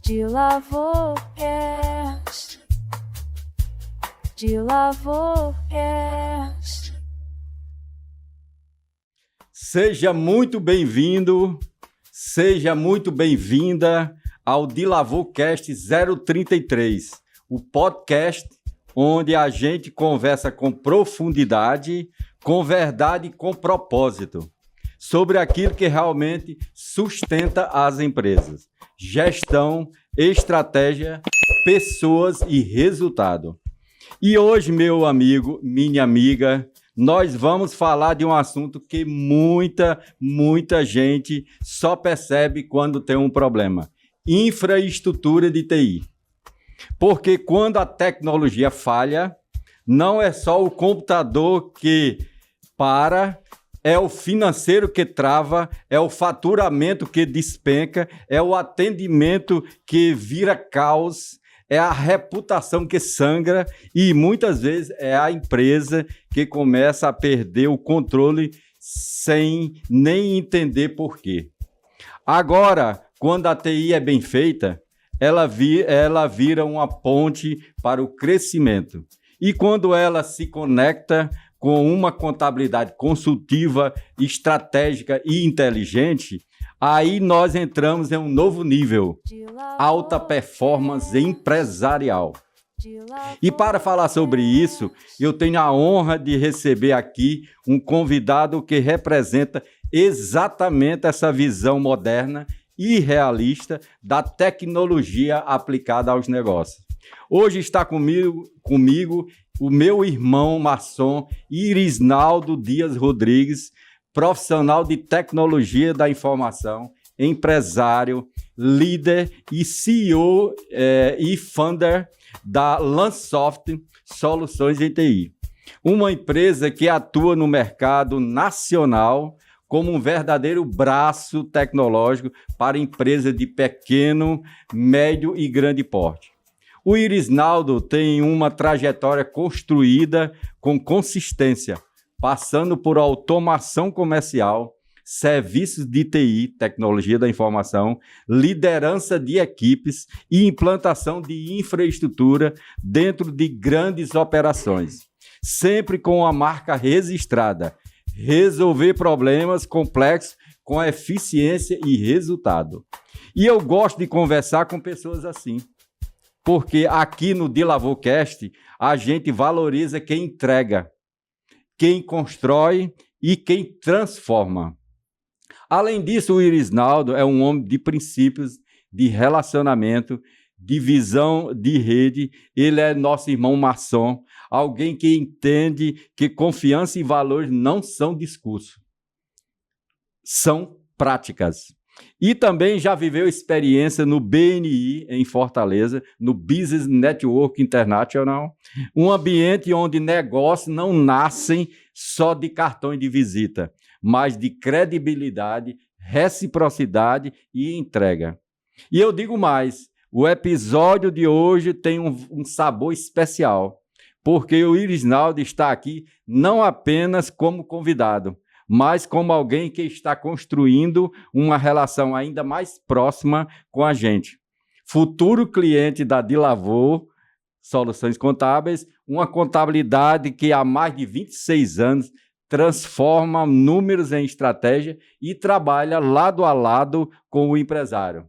DiLavoCast. DiLavoCast. Seja muito bem-vindo, seja muito bem-vinda ao DiLavoCast 033, o podcast onde a gente conversa com profundidade, com verdade e com propósito, sobre aquilo que realmente sustenta as empresas: gestão, estratégia, pessoas e resultado. E hoje, meu amigo, minha amiga, nós vamos falar de um assunto que muita gente só percebe quando tem um problema: infraestrutura de TI. Porque quando a tecnologia falha, não é só o computador que para, é o financeiro que trava, é o faturamento que despenca, é o atendimento que vira caos, é a reputação que sangra e muitas vezes é a empresa que começa a perder o controle sem nem entender por quê. Agora, quando a TI é bem feita, ela vira uma ponte para o crescimento. E quando ela se conecta com uma contabilidade consultiva, estratégica e inteligente, aí nós entramos em um novo nível: alta performance empresarial. E para falar sobre isso, eu tenho a honra de receber aqui um convidado que representa exatamente essa visão moderna e realista da tecnologia aplicada aos negócios. Hoje está comigo o meu irmão maçom Irisnaldo Dias Rodrigues, profissional de tecnologia da informação, empresário, líder e CEO e founder da Lansoft Soluções em TI, uma empresa que atua no mercado nacional como um verdadeiro braço tecnológico para empresas de pequeno, médio e grande porte. O Irisnaldo tem uma trajetória construída com consistência, passando por automação comercial, serviços de TI, tecnologia da informação, liderança de equipes e implantação de infraestrutura dentro de grandes operações, sempre com a marca registrada: resolver problemas complexos com eficiência e resultado. E eu gosto de conversar com pessoas assim, porque aqui no DiLavoCast a gente valoriza quem entrega, quem constrói e quem transforma. Além disso, o Irisnaldo é um homem de princípios, de relacionamento, de visão de rede. Ele é nosso irmão maçom, alguém que entende que confiança e valores não são discurso, são práticas. E também já viveu experiência no BNI, em Fortaleza, no Business Network International, um ambiente onde negócios não nascem só de cartões de visita, mas de credibilidade, reciprocidade e entrega. E eu digo mais: o episódio de hoje tem um sabor especial, porque o Irisnaldo está aqui não apenas como convidado, mas como alguém que está construindo uma relação ainda mais próxima com a gente. Futuro cliente da DiLavo Soluções Contábeis, uma contabilidade que há mais de 26 anos transforma números em estratégia e trabalha lado a lado com o empresário.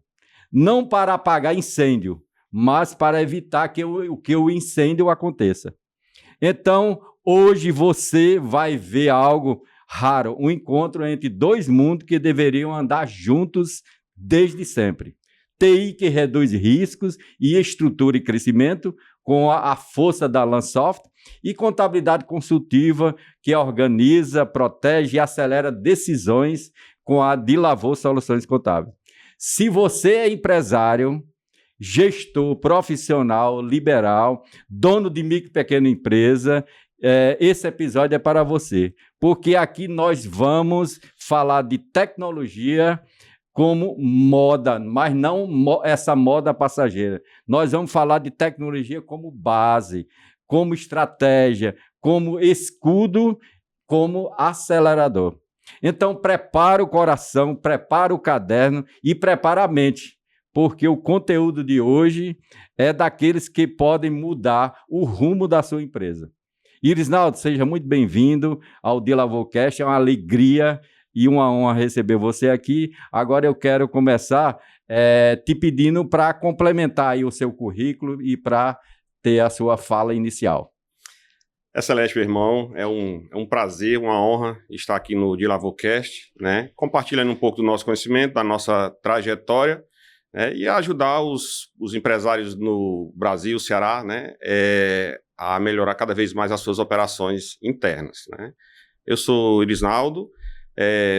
Não para apagar incêndio, mas para evitar que o incêndio aconteça. Então, hoje você vai ver algo raro, um encontro entre dois mundos que deveriam andar juntos desde sempre. TI que reduz riscos e estrutura e crescimento com a força da Lansoft, e contabilidade consultiva que organiza, protege e acelera decisões com a DiLavo Soluções Contábeis. Se você é empresário, gestor, profissional, liberal, dono de micro e pequena empresa, esse episódio é para você, porque aqui nós vamos falar de tecnologia como moda, mas não essa moda passageira. Nós vamos falar de tecnologia como base, como estratégia, como escudo, como acelerador. Então, prepara o coração, prepara o caderno e prepara a mente, porque o conteúdo de hoje é daqueles que podem mudar o rumo da sua empresa. Irisnaldo, seja muito bem-vindo ao DiLavoCast, é uma alegria e uma honra receber você aqui. Agora eu quero começar te pedindo para complementar aí o seu currículo e para ter a sua fala inicial. Excelente, meu irmão. É um prazer, uma honra estar aqui no DiLavoCast, né? Compartilhando um pouco do nosso conhecimento, da nossa trajetória, né? E ajudar os empresários no Brasil, Ceará, né? A melhorar cada vez mais as suas operações internas, né? Eu sou Irisnaldo,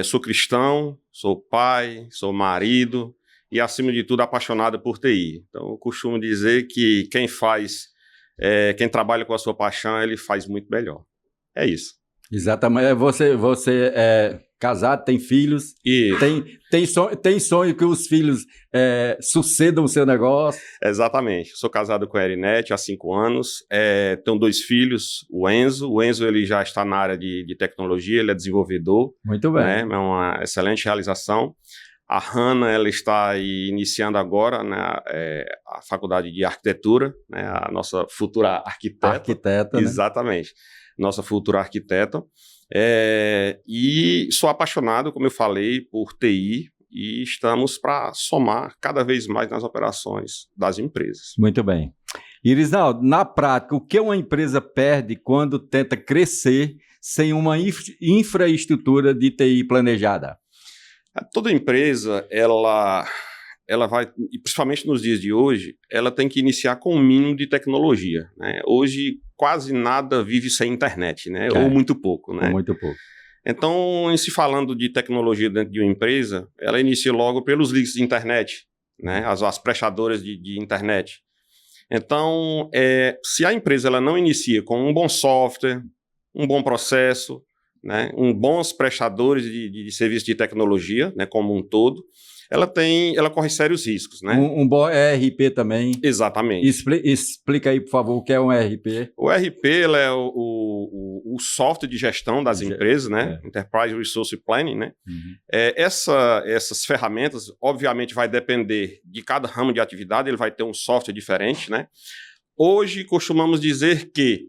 sou cristão, sou pai, sou marido e, acima de tudo, apaixonado por TI. Então, eu costumo dizer que quem trabalha com a sua paixão, ele faz muito melhor. É isso. Exatamente. Você é casado, tem filhos, tem sonho que os filhos sucedam o seu negócio. Exatamente. Sou casado com a Erinete há 5 anos. Tenho 2 filhos, o Enzo. O Enzo ele já está na área de tecnologia, ele é desenvolvedor. Muito bem. Né? É uma excelente realização. A Hannah, ela está iniciando agora, né, a faculdade de arquitetura, né, a nossa futura arquiteta. Arquiteta, exatamente. Né? Nossa futura arquiteta. E sou apaixonado, como eu falei, por TI e estamos para somar cada vez mais nas operações das empresas. Muito bem. Irisnaldo, na prática, o que uma empresa perde quando tenta crescer sem uma infraestrutura de TI planejada? Toda empresa, ela vai, e principalmente nos dias de hoje, ela tem que iniciar com um mínimo de tecnologia, né? Hoje, quase nada vive sem internet, né? Ou muito pouco, né? Ou muito pouco. Então, em se falando de tecnologia dentro de uma empresa, ela inicia logo pelos links de internet, né? As prestadoras de internet. Então, se a empresa ela não inicia com um bom software, um bom processo, né, bons prestadores de serviço de tecnologia, né, como um todo, ela corre sérios riscos, né? Um bom ERP também. Exatamente. Explica aí, por favor, o que é um ERP. O ERP ele é o software de gestão das empresas, né? Enterprise Resource Planning, né? Uhum. Essas ferramentas, obviamente, vai depender de cada ramo de atividade, ele vai ter um software diferente, né? Hoje, costumamos dizer que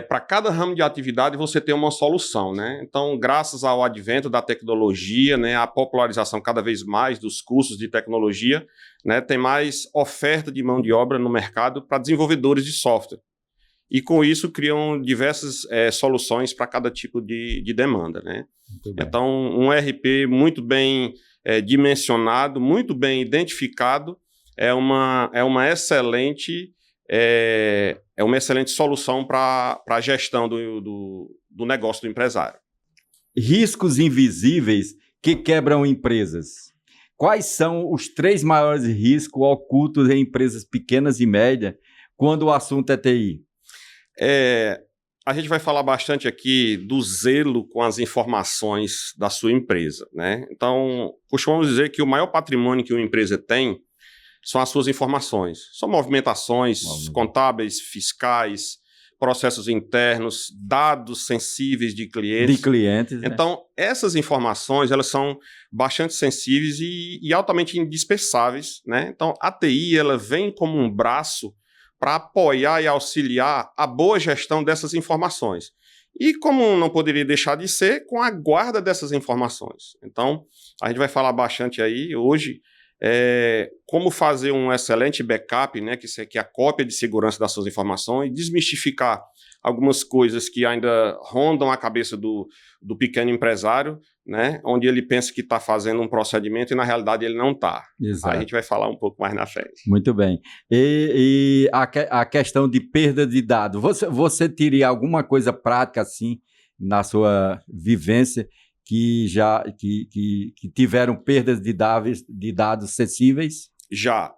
para cada ramo de atividade você tem uma solução, né? Então, graças ao advento da tecnologia, né, a popularização cada vez mais dos cursos de tecnologia, né, tem mais oferta de mão de obra no mercado para desenvolvedores de software. E com isso criam diversas soluções para cada tipo de demanda, né? Então, um ERP muito bem dimensionado, muito bem identificado, é uma excelente solução para a gestão do negócio do empresário. Riscos invisíveis que quebram empresas. Quais são os 3 maiores riscos ocultos em empresas pequenas e médias quando o assunto é TI? A gente vai falar bastante aqui do zelo com as informações da sua empresa, né? Então, costumamos dizer que o maior patrimônio que uma empresa tem são as suas informações. São movimentações contábeis, fiscais, processos internos, dados sensíveis de clientes. De clientes, né? Então, essas informações, elas são bastante sensíveis e altamente indispensáveis, né? Então, a TI, ela vem como um braço para apoiar e auxiliar a boa gestão dessas informações. E como não poderia deixar de ser, com a guarda dessas informações. Então, a gente vai falar bastante aí hoje como fazer um excelente backup, né, que é a cópia de segurança das suas informações, desmistificar algumas coisas que ainda rondam a cabeça do pequeno empresário, né, onde ele pensa que está fazendo um procedimento e na realidade ele não está. A gente vai falar um pouco mais na frente. Muito bem. E a questão de perda de dados, você teria alguma coisa prática assim na sua vivência que tiveram perdas de dados sensíveis? Já.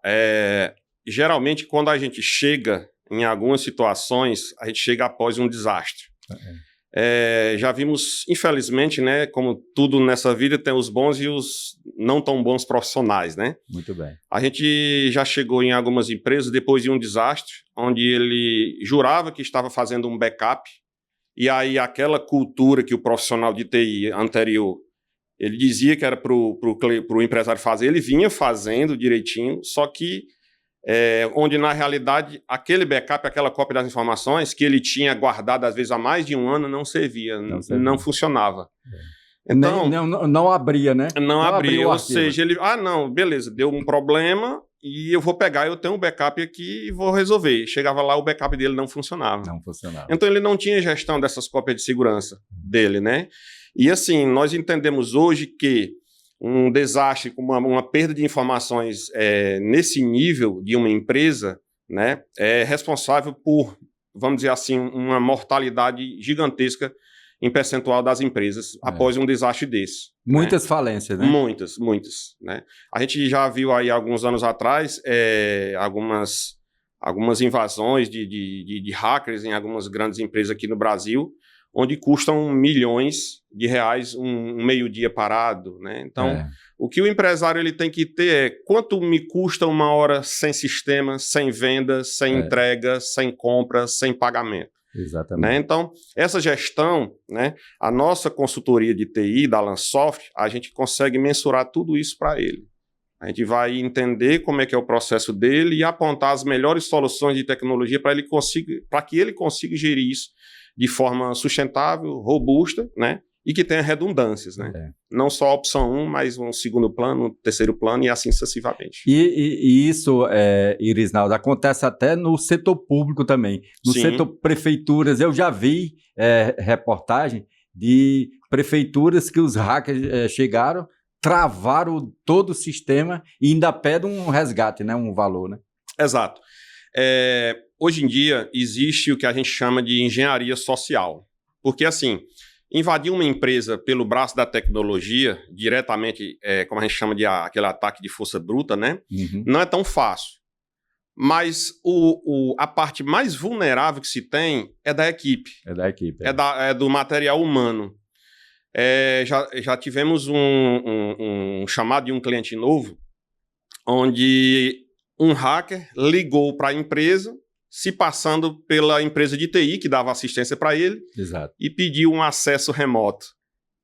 Geralmente, quando a gente chega em algumas situações, a gente chega após um desastre. Já vimos, infelizmente, né, como tudo nessa vida, tem os bons e os não tão bons profissionais, né? Muito bem. A gente já chegou em algumas empresas depois de um desastre, onde ele jurava que estava fazendo um backup, e aí aquela cultura que o profissional de TI anterior Ele dizia que era para o empresário fazer, ele vinha fazendo direitinho, só que onde na realidade aquele backup, aquela cópia das informações que ele tinha guardado às vezes há mais de um ano não servia, não funcionava. Então, não abria, né? Não abria, ou seja, ele... não, beleza, deu um problema e eu vou pegar, eu tenho um backup aqui e vou resolver. Chegava lá, o backup dele não funcionava. Não funcionava. Então ele não tinha gestão dessas cópias de segurança dele, né? E assim, nós entendemos hoje que um desastre, uma perda de informações nesse nível de uma empresa, né, é responsável por, vamos dizer assim, uma mortalidade gigantesca em percentual das empresas após um desastre desse. Muitas falências, né? Muitas, né? A gente já viu aí alguns anos atrás algumas invasões de hackers em algumas grandes empresas aqui no Brasil, onde custam milhões de reais um meio-dia parado, né? Então, o que o empresário ele tem que ter é quanto me custa uma hora sem sistema, sem venda, sem entrega, sem compra, sem pagamento. Exatamente. Né? Então, essa gestão, né, a nossa consultoria de TI da Lansoft, a gente consegue mensurar tudo isso para ele. A gente vai entender como é que é o processo dele e apontar as melhores soluções de tecnologia para que ele consiga gerir isso de forma sustentável, robusta, né, e que tenha redundâncias, né? Não só a opção 1, mas um segundo plano, um terceiro plano e assim sucessivamente. E isso, Irisnaldo, acontece até no setor público também. No setor prefeituras, eu já vi reportagem de prefeituras que os hackers chegaram, travaram todo o sistema e ainda pedem um resgate, né? Um valor, né? Exato. Hoje em dia existe o que a gente chama de engenharia social. Porque assim, invadir uma empresa pelo braço da tecnologia, diretamente, como a gente chama de aquele ataque de força bruta, né? Não é tão fácil. Mas a parte mais vulnerável que se tem é da equipe. É da equipe. É do material humano. Já tivemos um chamado de um cliente novo, onde um hacker ligou para a empresa, se passando pela empresa de TI, que dava assistência para ele, e pediu um acesso remoto.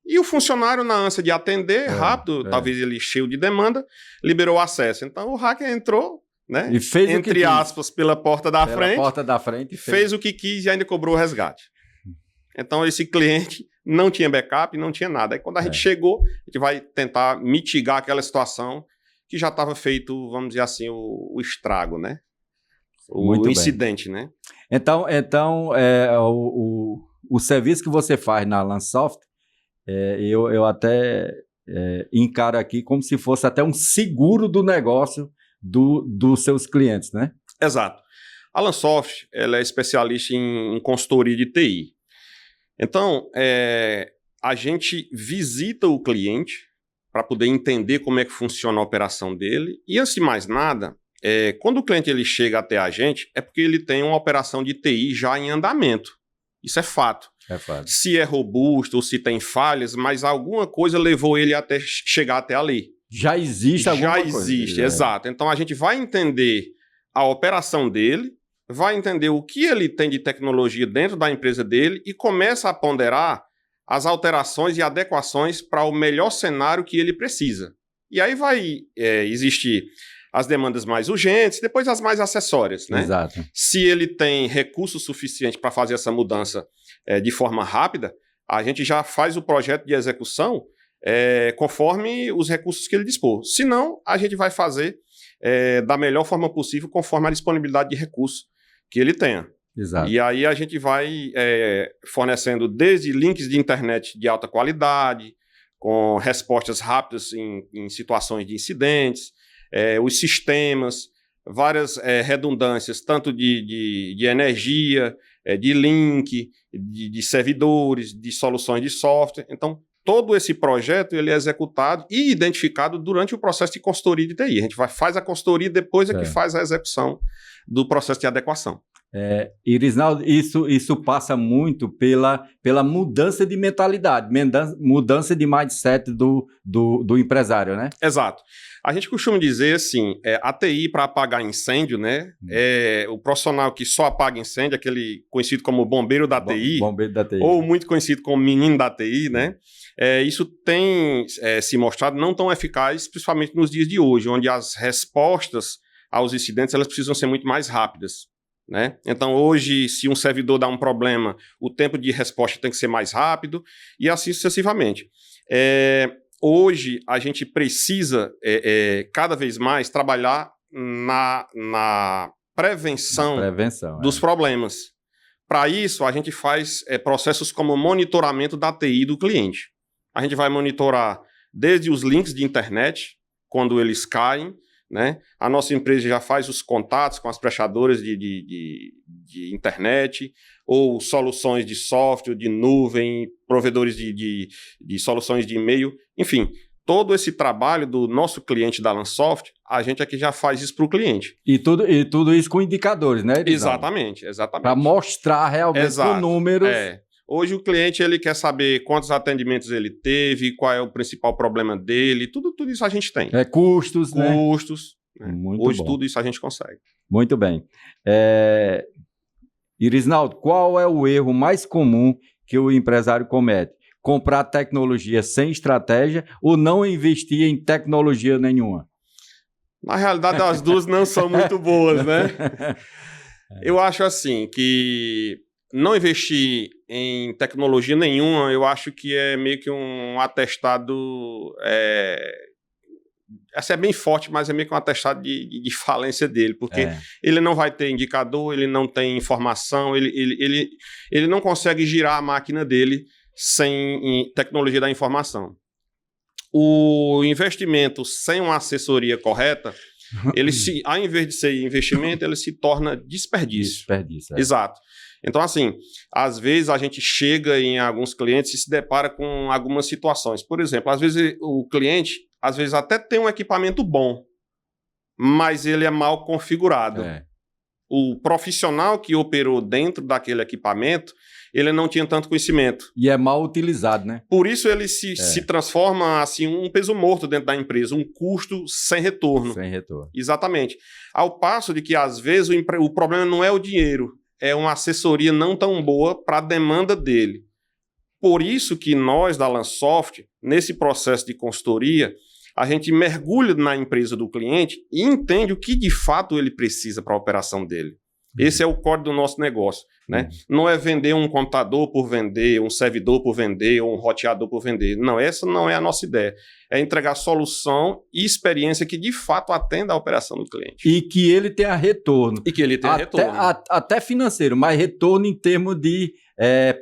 E o funcionário, na ânsia de atender rápido, talvez ele cheio de demanda, liberou o acesso. Então o hacker entrou, né, e fez entre aspas, pela porta da frente, fez o que quis e ainda cobrou o resgate. Então esse cliente não tinha backup, não tinha nada. Aí quando a gente chegou, a gente vai tentar mitigar aquela situação que já estava feito, vamos dizer assim, o estrago, né? O incidente, né? Então o serviço que você faz na Lansoft, eu até encaro aqui como se fosse até um seguro do negócio dos seus clientes, né? Exato. A Lansoft, ela é especialista em consultoria de TI. Então, a gente visita o cliente para poder entender como é que funciona a operação dele e, antes de mais nada, quando o cliente ele chega até a gente, é porque ele tem uma operação de TI já em andamento. Isso é fato. Se é robusto ou se tem falhas, mas alguma coisa levou ele até chegar até ali. Já existe alguma coisa. Já existe, exato. Então a gente vai entender a operação dele, vai entender o que ele tem de tecnologia dentro da empresa dele e começa a ponderar as alterações e adequações para o melhor cenário que ele precisa. E aí vai existir as demandas mais urgentes, depois as mais acessórias, né? Exato. Se ele tem recurso suficiente para fazer essa mudança de forma rápida, a gente já faz o projeto de execução conforme os recursos que ele dispor. Se não, a gente vai fazer da melhor forma possível, conforme a disponibilidade de recursos que ele tenha. Exato. E aí a gente vai fornecendo desde links de internet de alta qualidade, com respostas rápidas em situações de incidentes, os sistemas, várias redundâncias, tanto de energia, de link, de servidores, de soluções de software. Então, todo esse projeto ele é executado e identificado durante o processo de consultoria de TI. A gente faz a consultoria e depois que faz a execução do processo de adequação. Irisnaldo, isso passa muito pela mudança de mentalidade, mudança de mindset do empresário, né? Exato. A gente costuma dizer assim, a TI para apagar incêndio, né? O profissional que só apaga incêndio, aquele conhecido como bombeiro da TI, bombeiro da TI, ou muito conhecido como menino da TI, né? Isso tem se mostrado não tão eficaz, principalmente nos dias de hoje, onde as respostas aos incidentes elas precisam ser muito mais rápidas, né? Então, hoje, se um servidor dá um problema, o tempo de resposta tem que ser mais rápido e assim sucessivamente. Hoje, a gente precisa, cada vez mais, trabalhar na prevenção dos problemas. Para isso, a gente faz processos como monitoramento da TI do cliente. A gente vai monitorar desde os links de internet, quando eles caem, né? A nossa empresa já faz os contatos com as prestadoras de internet, ou soluções de software, de nuvem, provedores de soluções de e-mail, enfim, todo esse trabalho do nosso cliente da Lansoft, a gente aqui já faz isso para o cliente. E tudo isso com indicadores, né, Erizaldo? Exatamente. Para mostrar realmente com números. Hoje o cliente ele quer saber quantos atendimentos ele teve, qual é o principal problema dele, tudo isso a gente tem. Custos, né? Custos. Hoje bom. Tudo isso a gente consegue. Muito bem. Irisnaldo, qual é o erro mais comum que o empresário comete? Comprar tecnologia sem estratégia ou não investir em tecnologia nenhuma? Na realidade, as duas não são muito boas, né? Eu acho assim que não investir em tecnologia nenhuma, eu acho que é meio que um atestado... Essa é bem forte, mas é meio que um atestado de falência dele, porque ele não vai ter indicador, ele não tem informação, ele não consegue girar a máquina dele sem tecnologia da informação. O investimento sem uma assessoria correta, ao invés de ser investimento, ele se torna desperdício. Exato. Então, assim, às vezes a gente chega em alguns clientes e se depara com algumas situações. Por exemplo, às vezes o cliente, até tem um equipamento bom, mas ele é mal configurado. O profissional que operou dentro daquele equipamento, ele não tinha tanto conhecimento. E é mal utilizado, né? Por isso ele se transforma assim um peso morto dentro da empresa, um custo sem retorno. Sem retorno. Exatamente. Ao passo de que, às vezes, o problema não é o dinheiro, é uma assessoria não tão boa para a demanda dele. Por isso que nós, da Lansoft, nesse processo de consultoria, a gente mergulha na empresa do cliente e entende o que de fato ele precisa para a operação dele. Esse é o core do nosso negócio, né? Não é vender um computador por vender, um servidor por vender, ou um roteador por vender. Não, essa não é a nossa ideia. É entregar solução e experiência que de fato atenda à operação do cliente. E que ele tenha retorno. Retorno. Até financeiro, mas retorno em termos de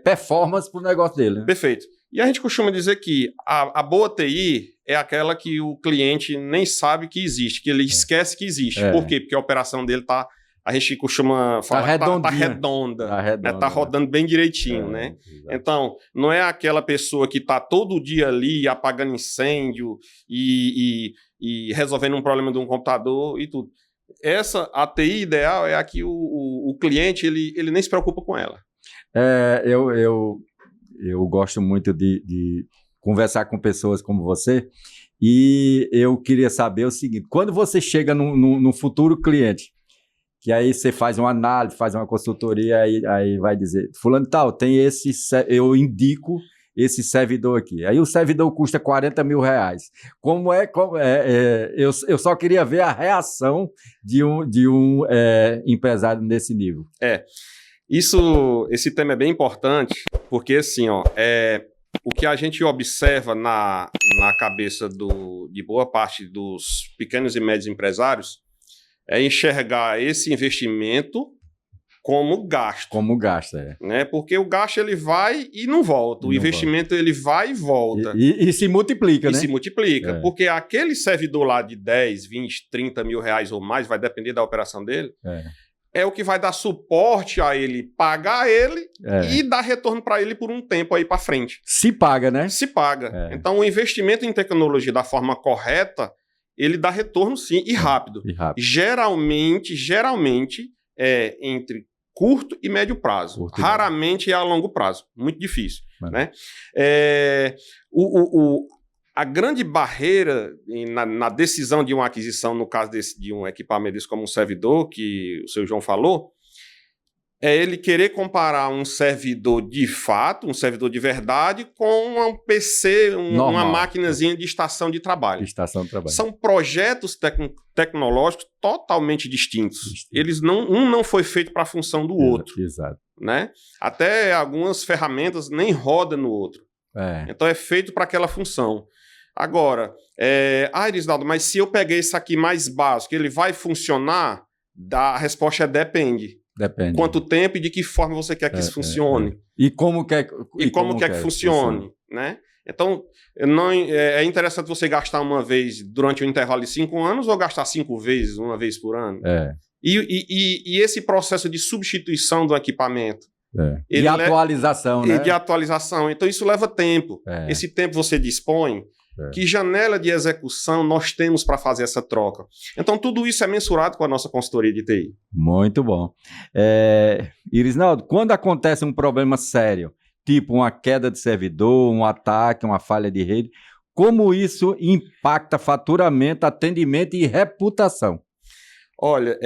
performance para o negócio dele. Né? Perfeito. E a gente costuma dizer que a boa TI é aquela que o cliente nem sabe que existe, que ele esquece que existe. Por quê? Porque a operação dele está... A gente costuma falar que está redonda, está rodando bem direitinho, né? Exato. Então, não é aquela pessoa que está todo dia ali apagando incêndio e resolvendo um problema de um computador e tudo. A TI ideal é a que o cliente ele nem se preocupa com ela. Eu gosto muito de conversar com pessoas como você e eu queria saber o seguinte, quando você chega no futuro cliente, que aí você faz uma análise, faz uma consultoria, aí vai dizer, fulano tal, tem eu indico esse servidor aqui. Aí o servidor custa R$40 mil. Eu só queria ver a reação de um empresário nesse nível. Esse tema é bem importante, porque assim, o que a gente observa na cabeça de boa parte dos pequenos e médios empresários é enxergar esse investimento como gasto. Como gasto, né? Porque o gasto ele vai e não volta. O investimento ele vai e volta. E se multiplica, né? E se multiplica. Porque aquele servidor lá de 10, 20, 30 mil reais ou mais, vai depender da operação dele, é o que vai dar suporte a ele, pagar ele e dar retorno para ele por um tempo aí para frente. Se paga, né? Se paga. Então, o investimento em tecnologia da forma correta, ele dá retorno sim, e rápido. Geralmente é entre curto e médio prazo. Raramente é a longo prazo. Muito difícil. Né? A grande barreira na decisão de uma aquisição, no caso de um equipamento desse como um servidor, que o seu João falou, é ele querer comparar um servidor de fato, um servidor de verdade, com um PC, uma maquinazinha de estação de trabalho. São projetos tecnológicos totalmente distintos. Um não foi feito para a função do outro. Exato. Né? Até algumas ferramentas nem rodam no outro. Então é feito para aquela função. Agora, Irisnaldo, mas se eu peguei esse aqui mais básico, ele vai funcionar? A resposta é depende. Depende. Quanto tempo e de que forma você quer que isso funcione. E como quer que funcione. Né? Então, é interessante você gastar uma vez durante um intervalo de 5 anos ou gastar 5 vezes, uma vez por ano. E esse processo de substituição do equipamento. De atualização, né? De atualização. Então, isso leva tempo. Esse tempo você dispõe. Que janela de execução nós temos para fazer essa troca? Então, tudo isso é mensurado com a nossa consultoria de TI. Muito bom. Irisnaldo, quando acontece um problema sério, tipo uma queda de servidor, um ataque, uma falha de rede, como isso impacta faturamento, atendimento e reputação? Olha,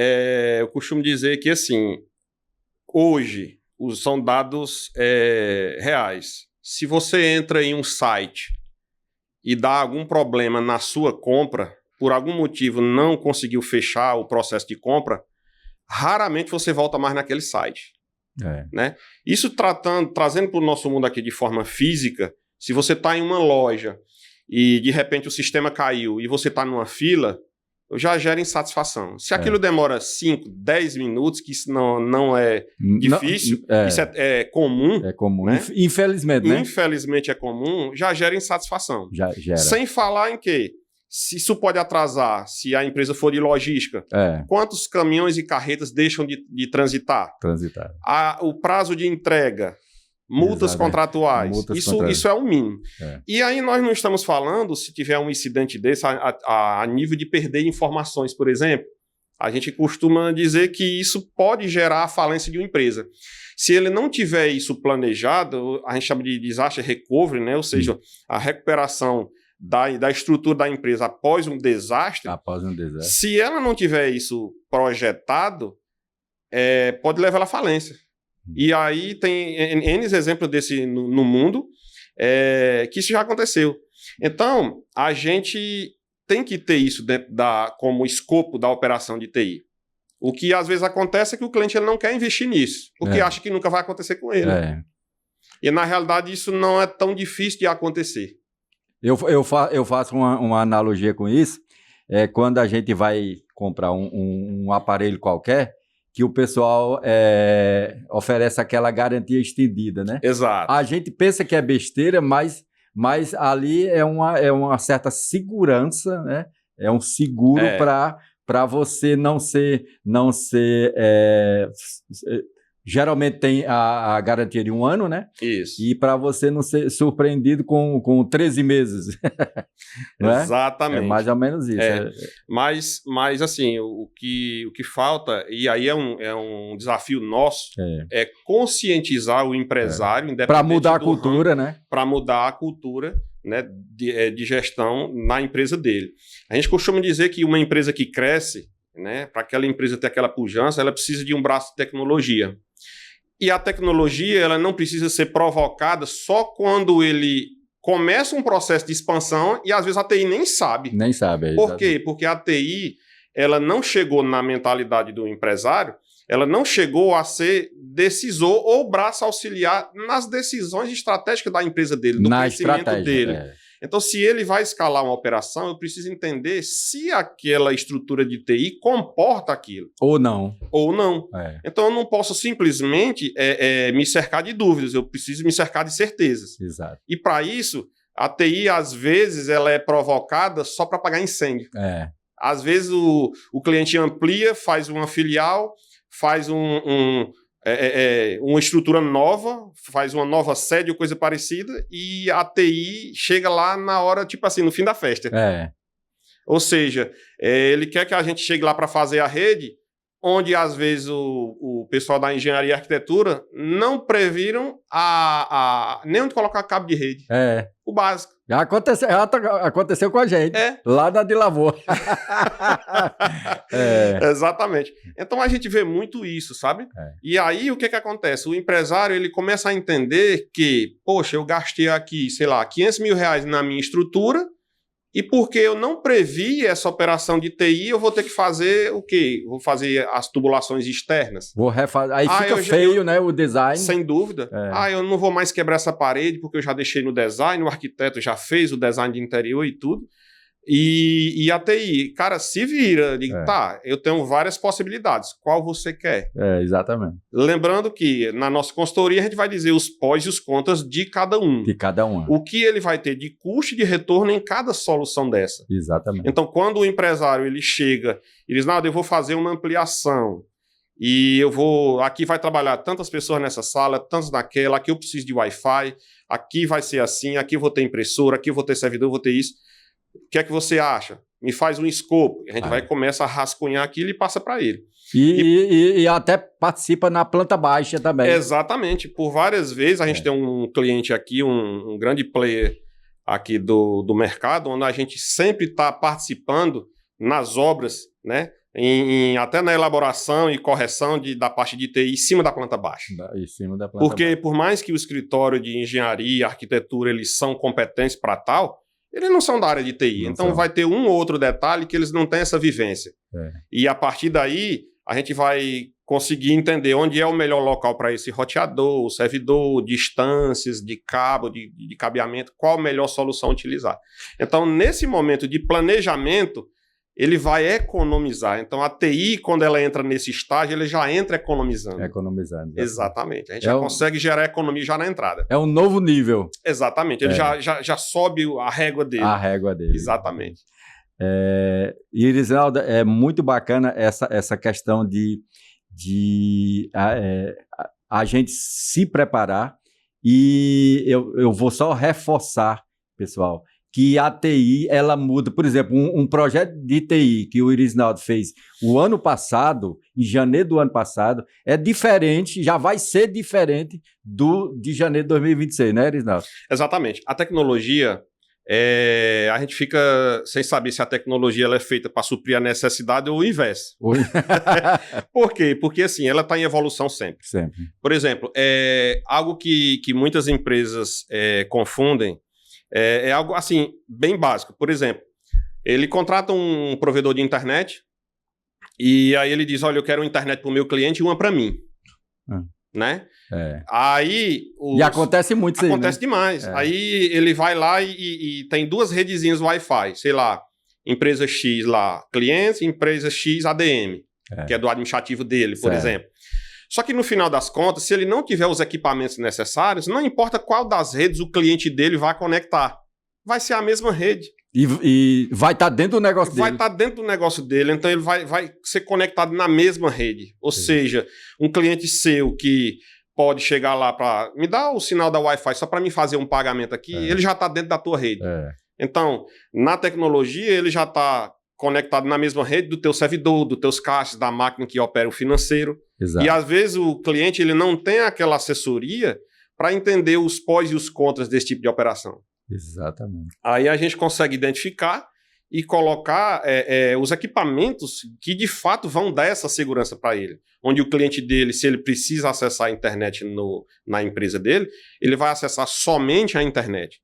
eu costumo dizer que, assim, hoje, são dados reais. Se você entra em um site e dá algum problema na sua compra, por algum motivo não conseguiu fechar o processo de compra, raramente você volta mais naquele site. Né? Isso trazendo para o nosso mundo aqui de forma física, se você está em uma loja e de repente o sistema caiu e você está numa fila, já gera insatisfação. Se aquilo demora 5, 10 minutos, que isso não é difícil, isso é comum. É comum, né? Infelizmente, né? Infelizmente é comum, já gera insatisfação. Já gera. Sem falar em que, se isso pode atrasar, se a empresa for de logística, quantos caminhões e carretas deixam de transitar? O prazo de entrega, multas contratuais. Isso é o mínimo. E aí nós não estamos falando, se tiver um incidente desse, a nível de perder informações, por exemplo. A gente costuma dizer que isso pode gerar a falência de uma empresa. Se ele não tiver isso planejado, a gente chama de disaster recovery, né? Ou seja, a recuperação da estrutura da empresa após um desastre. Se ela não tiver isso projetado, pode levar ela à falência. E aí tem N exemplos desse no mundo, que isso já aconteceu. Então, a gente tem que ter isso dentro como escopo da operação de TI. O que às vezes acontece é que o cliente ele não quer investir nisso, porque acha que nunca vai acontecer com ele. E na realidade isso não é tão difícil de acontecer. Eu faço uma analogia com isso, quando a gente vai comprar um aparelho qualquer, que o pessoal oferece aquela garantia estendida, né? Exato. A gente pensa que é besteira, mas ali é uma certa segurança, né? É um seguro para você não ser geralmente tem a garantia de 1 ano, né? Isso. E para você não ser surpreendido com 13 meses. Não Exatamente. É mais ou menos isso. Mas assim, o que falta, e aí é um desafio nosso, é conscientizar o empresário, independente para mudar a cultura, né? Para mudar a cultura, né, de gestão na empresa dele. A gente costuma dizer que uma empresa que cresce, né, para aquela empresa ter aquela pujança, ela precisa de um braço de tecnologia. E a tecnologia ela não precisa ser provocada só quando ele começa um processo de expansão e às vezes a TI nem sabe. Nem sabe. Por quê? Porque a TI ela não chegou na mentalidade do empresário, ela não chegou a ser decisor ou braço auxiliar nas decisões estratégicas da empresa dele, do crescimento dele. Então, se ele vai escalar uma operação, eu preciso entender se aquela estrutura de TI comporta aquilo. Ou não. Então, eu não posso simplesmente me cercar de dúvidas, eu preciso me cercar de certezas. Exato. E, para isso, a TI, às vezes, ela é provocada só para apagar incêndio. Às vezes, o cliente amplia, faz uma filial, faz uma estrutura nova, faz uma nova sede ou coisa parecida, e a TI chega lá na hora, tipo assim, no fim da festa. Ou seja, ele quer que a gente chegue lá para fazer a rede, onde às vezes o pessoal da engenharia e arquitetura não previram nem onde colocar cabo de rede. O básico. Já aconteceu com a gente, lá na de Lavô. Exatamente. Então a gente vê muito isso, sabe? E aí o que acontece? O empresário ele começa a entender que, poxa, eu gastei aqui, sei lá, R$500 mil na minha estrutura, e porque eu não previ essa operação de TI, eu vou ter que fazer o quê? Vou fazer as tubulações externas. Vou refazer. Aí fica feio, né, o design. Sem dúvida. Eu não vou mais quebrar essa parede porque eu já deixei no design, o arquiteto já fez o design de interior e tudo. E a TI, cara, se vira. Digo, tá, eu tenho várias possibilidades. Qual você quer? Exatamente. Lembrando que na nossa consultoria a gente vai dizer os pós e os contras de cada um. De cada um. O que ele vai ter de custo e de retorno em cada solução dessa. Exatamente. Então, quando o empresário ele chega e diz, eu vou fazer uma ampliação e aqui vai trabalhar tantas pessoas nessa sala, tantas naquela, aqui eu preciso de Wi-Fi, aqui vai ser assim, aqui eu vou ter impressora, aqui eu vou ter servidor, eu vou ter isso. O que é que você acha? Me faz um escopo. A gente vai começar a rascunhar aquilo e passa para ele. E até participa na planta baixa também. Exatamente. Por várias vezes, a gente tem um cliente aqui, um grande player aqui do mercado, onde a gente sempre está participando nas obras, né? Até na elaboração e correção da parte de TI em cima da planta baixa. Porque por mais que o escritório de engenharia e arquitetura eles são competentes para tal, eles não são da área de TI, então vai ter um ou outro detalhe que eles não têm essa vivência. E a partir daí, a gente vai conseguir entender onde é o melhor local para esse roteador, o servidor, distâncias de cabo, de cabeamento, qual a melhor solução utilizar. Então, nesse momento de planejamento, ele vai economizar. Então, a TI, quando ela entra nesse estágio, ele já entra economizando. Exatamente. A gente já consegue gerar economia já na entrada. É um novo nível. Exatamente. Ele já sobe a régua dele. A régua dele. Exatamente. Irisinaldo, é muito bacana essa questão de a gente se preparar, e eu vou só reforçar, pessoal, que a TI, ela muda. Por exemplo, um projeto de TI que o Irisinaldo fez o ano passado, em janeiro do ano passado, é diferente, já vai ser diferente de janeiro de 2026, né, Irisinaldo? Exatamente. A tecnologia, a gente fica sem saber se a tecnologia ela é feita para suprir a necessidade ou o inverso. Por quê? Porque, assim, ela está em evolução sempre. Por exemplo, algo que muitas empresas confundem, é algo, assim, bem básico. Por exemplo, ele contrata um provedor de internet e aí ele diz, olha, eu quero uma internet para o meu cliente e uma para mim. Né? Aí... E acontece muito isso aí, acontece demais. Aí ele vai lá e tem duas redezinhas Wi-Fi, sei lá, empresa X lá, cliente, empresa X ADM, que é do administrativo dele, por exemplo. Só que no final das contas, se ele não tiver os equipamentos necessários, não importa qual das redes o cliente dele vai conectar. Vai ser a mesma rede. E vai estar dentro do negócio dele. Vai estar dentro do negócio dele, então ele vai ser conectado na mesma rede. Ou seja, um cliente seu que pode chegar lá para... Me dá o sinal da Wi-Fi só para me fazer um pagamento aqui, ele já está dentro da tua rede. Então, na tecnologia, ele já está conectado na mesma rede do teu servidor, dos teus caixas, da máquina que opera o financeiro. E às vezes o cliente ele não tem aquela assessoria para entender os pós e os contras desse tipo de operação. Exatamente. Aí a gente consegue identificar e colocar os equipamentos que de fato vão dar essa segurança para ele. Onde o cliente dele, se ele precisa acessar a internet na empresa dele, ele vai acessar somente a internet.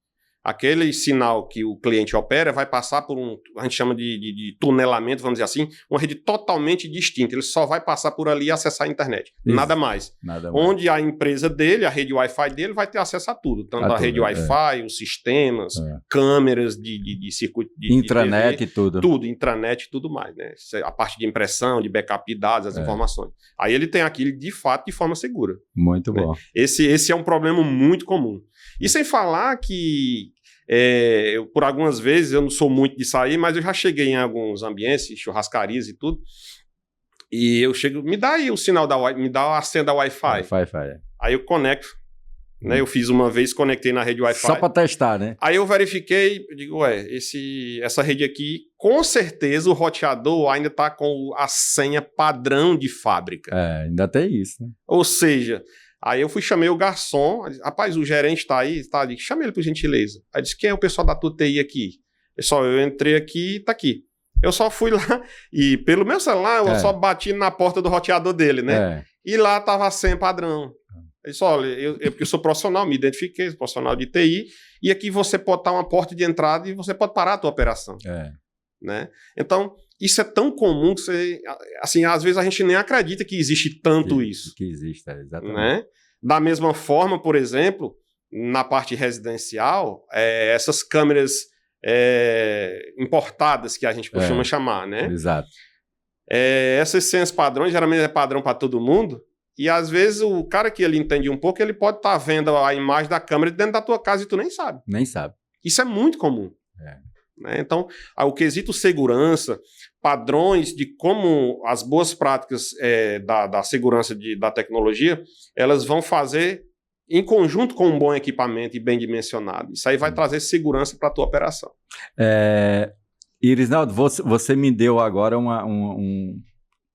Aquele sinal que o cliente opera vai passar por a gente chama de tunelamento, vamos dizer assim, uma rede totalmente distinta. Ele só vai passar por ali e acessar a internet. Nada mais. Onde a empresa dele, a rede Wi-Fi dele, vai ter acesso a tudo. Tanto a rede Wi-Fi, os sistemas, câmeras de circuito... intranet e tudo. Tudo, intranet e tudo mais, né? A parte de impressão, de backup de dados, as informações. Aí ele tem aquilo, de fato, de forma segura. Muito bom. Esse é um problema muito comum. E sem falar que por algumas vezes eu não sou muito de sair, mas eu já cheguei em alguns ambientes, churrascarias e tudo, e eu chego, me dá aí o sinal da Wi-Fi, me dá a senha da Wi-Fi. Aí eu conecto, né? Eu fiz uma vez, conectei na rede Wi-Fi. Só para testar, né? Aí eu verifiquei, eu digo, essa rede aqui com certeza o roteador ainda está com a senha padrão de fábrica. Ainda tem isso, né? Ou seja, aí eu chamei o garçom, disse, rapaz, o gerente está aí, tá ali, chame ele por gentileza. Aí disse, quem é o pessoal da tua TI aqui? Eu entrei aqui e tá aqui. Eu só fui lá e pelo meu celular eu só bati na porta do roteador dele, né? E lá tava a senha padrão. Ele disse, olha, porque eu sou profissional, me identifiquei, sou profissional de TI, e aqui você pode estar uma porta de entrada e você pode parar a tua operação. Né? Então, isso é tão comum que você, assim, às vezes a gente nem acredita que existe tanto isso. Que existe, exatamente. Né? Da mesma forma, por exemplo, na parte residencial, essas câmeras importadas que a gente costuma chamar, né? Exato. Essas senhas padrões, geralmente é padrão para todo mundo, e às vezes o cara que ele entende um pouco, ele pode estar vendo a imagem da câmera dentro da tua casa e tu nem sabe. Nem sabe. Isso é muito comum. Né? Então, o quesito segurança, padrões de como as boas práticas da segurança da tecnologia, elas vão fazer em conjunto com um bom equipamento e bem dimensionado. Isso aí vai trazer segurança para a tua operação. Irisnaldo, você me deu agora um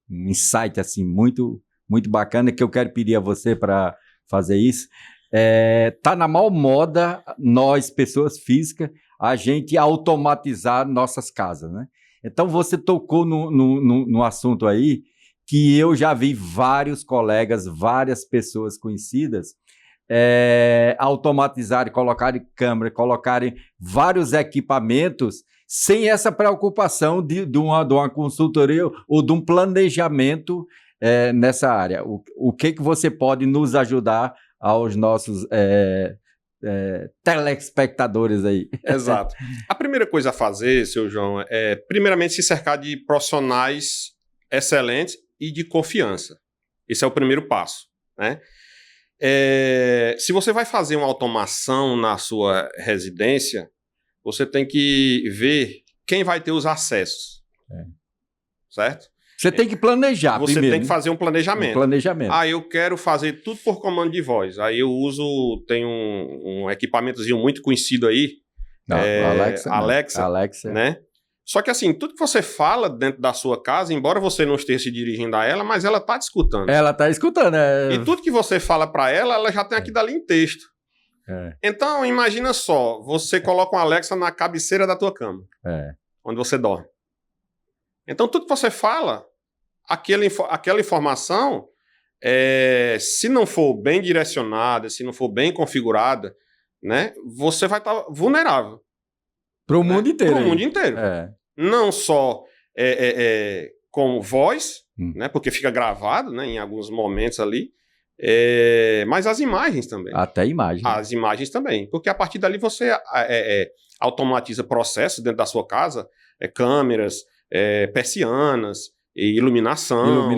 insight assim, muito, muito bacana que eu quero pedir a você para fazer isso. Tá na maior moda, nós, pessoas físicas, a gente automatizar nossas casas, né? Então, você tocou no assunto aí que eu já vi vários colegas, várias pessoas conhecidas automatizarem, colocarem câmera, colocarem vários equipamentos sem essa preocupação de uma consultoria ou de um planejamento nessa área. O que você pode nos ajudar aos nossos telespectadores aí? Exato. A primeira coisa a fazer, seu João, é primeiramente se cercar de profissionais excelentes e de confiança. Esse é o primeiro passo, né? Se você vai fazer uma automação na sua residência, você tem que ver quem vai ter os acessos, certo? Você tem que planejar Você primeiro. Tem que fazer um planejamento. Eu quero fazer tudo por comando de voz. Aí eu tem um equipamentozinho muito conhecido aí. Alexa, né? Só que assim, tudo que você fala dentro da sua casa, embora você não esteja se dirigindo a ela, mas ela está te escutando. Ela está escutando, E tudo que você fala para ela já tem aqui dali em texto. Então, imagina só, você coloca uma Alexa na cabeceira da tua cama, onde você dorme. Então, tudo que você fala, aquela informação, se não for bem direcionada, se não for bem configurada, né, você vai estar vulnerável. Para o mundo inteiro. Para o mundo inteiro. Não só com voz, né, porque fica gravado, né, em alguns momentos ali, mas as imagens também. Até imagens. As imagens também. Porque a partir dali você automatiza processos dentro da sua casa, câmeras, persianas, iluminação.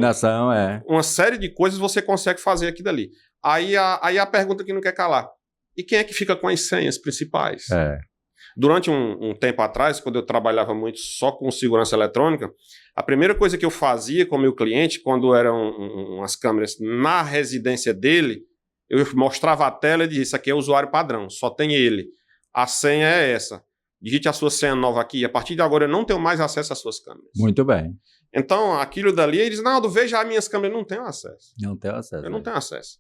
Uma série de coisas você consegue fazer aqui dali. Aí a pergunta que não quer calar. E quem é que fica com as senhas principais? Durante um tempo atrás, quando eu trabalhava muito só com segurança eletrônica, a primeira coisa que eu fazia com o meu cliente, quando eram umas câmeras na residência dele, eu mostrava a tela e dizia, isso aqui é o usuário padrão, só tem ele. A senha é essa. Digite a sua senha nova aqui. A partir de agora eu não tenho mais acesso às suas câmeras. Muito bem. Então, aquilo dali, ele diz, não, veja as minhas câmeras, eu não tenho acesso. Não tenho acesso. Eu não tenho acesso.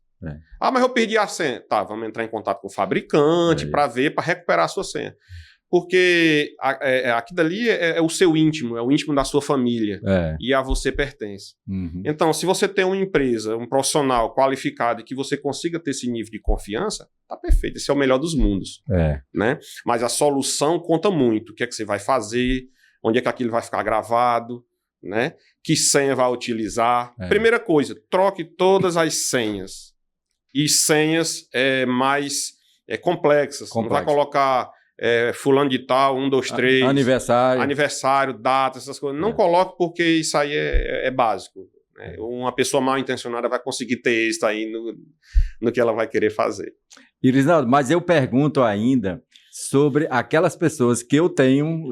Mas eu perdi a senha. Tá, vamos entrar em contato com o fabricante para recuperar a sua senha. Porque aquilo dali é o seu íntimo, é o íntimo da sua família. E a você pertence. Então, se você tem uma empresa, um profissional qualificado e que você consiga ter esse nível de confiança, tá perfeito. Esse é o melhor dos mundos. Né? Mas a solução conta muito. O que é que você vai fazer? Onde é que aquilo vai ficar gravado? Né? Que senha vai utilizar? Primeira coisa, troque todas as senhas. E senhas mais complexas. Não vai colocar fulano de tal, 1, 2, 3. Aniversário, data, essas coisas. Não coloque porque isso aí é básico. Né? Uma pessoa mal intencionada vai conseguir ter êxito aí no que ela vai querer fazer. Irisnaldo, mas eu pergunto ainda sobre aquelas pessoas que eu tenho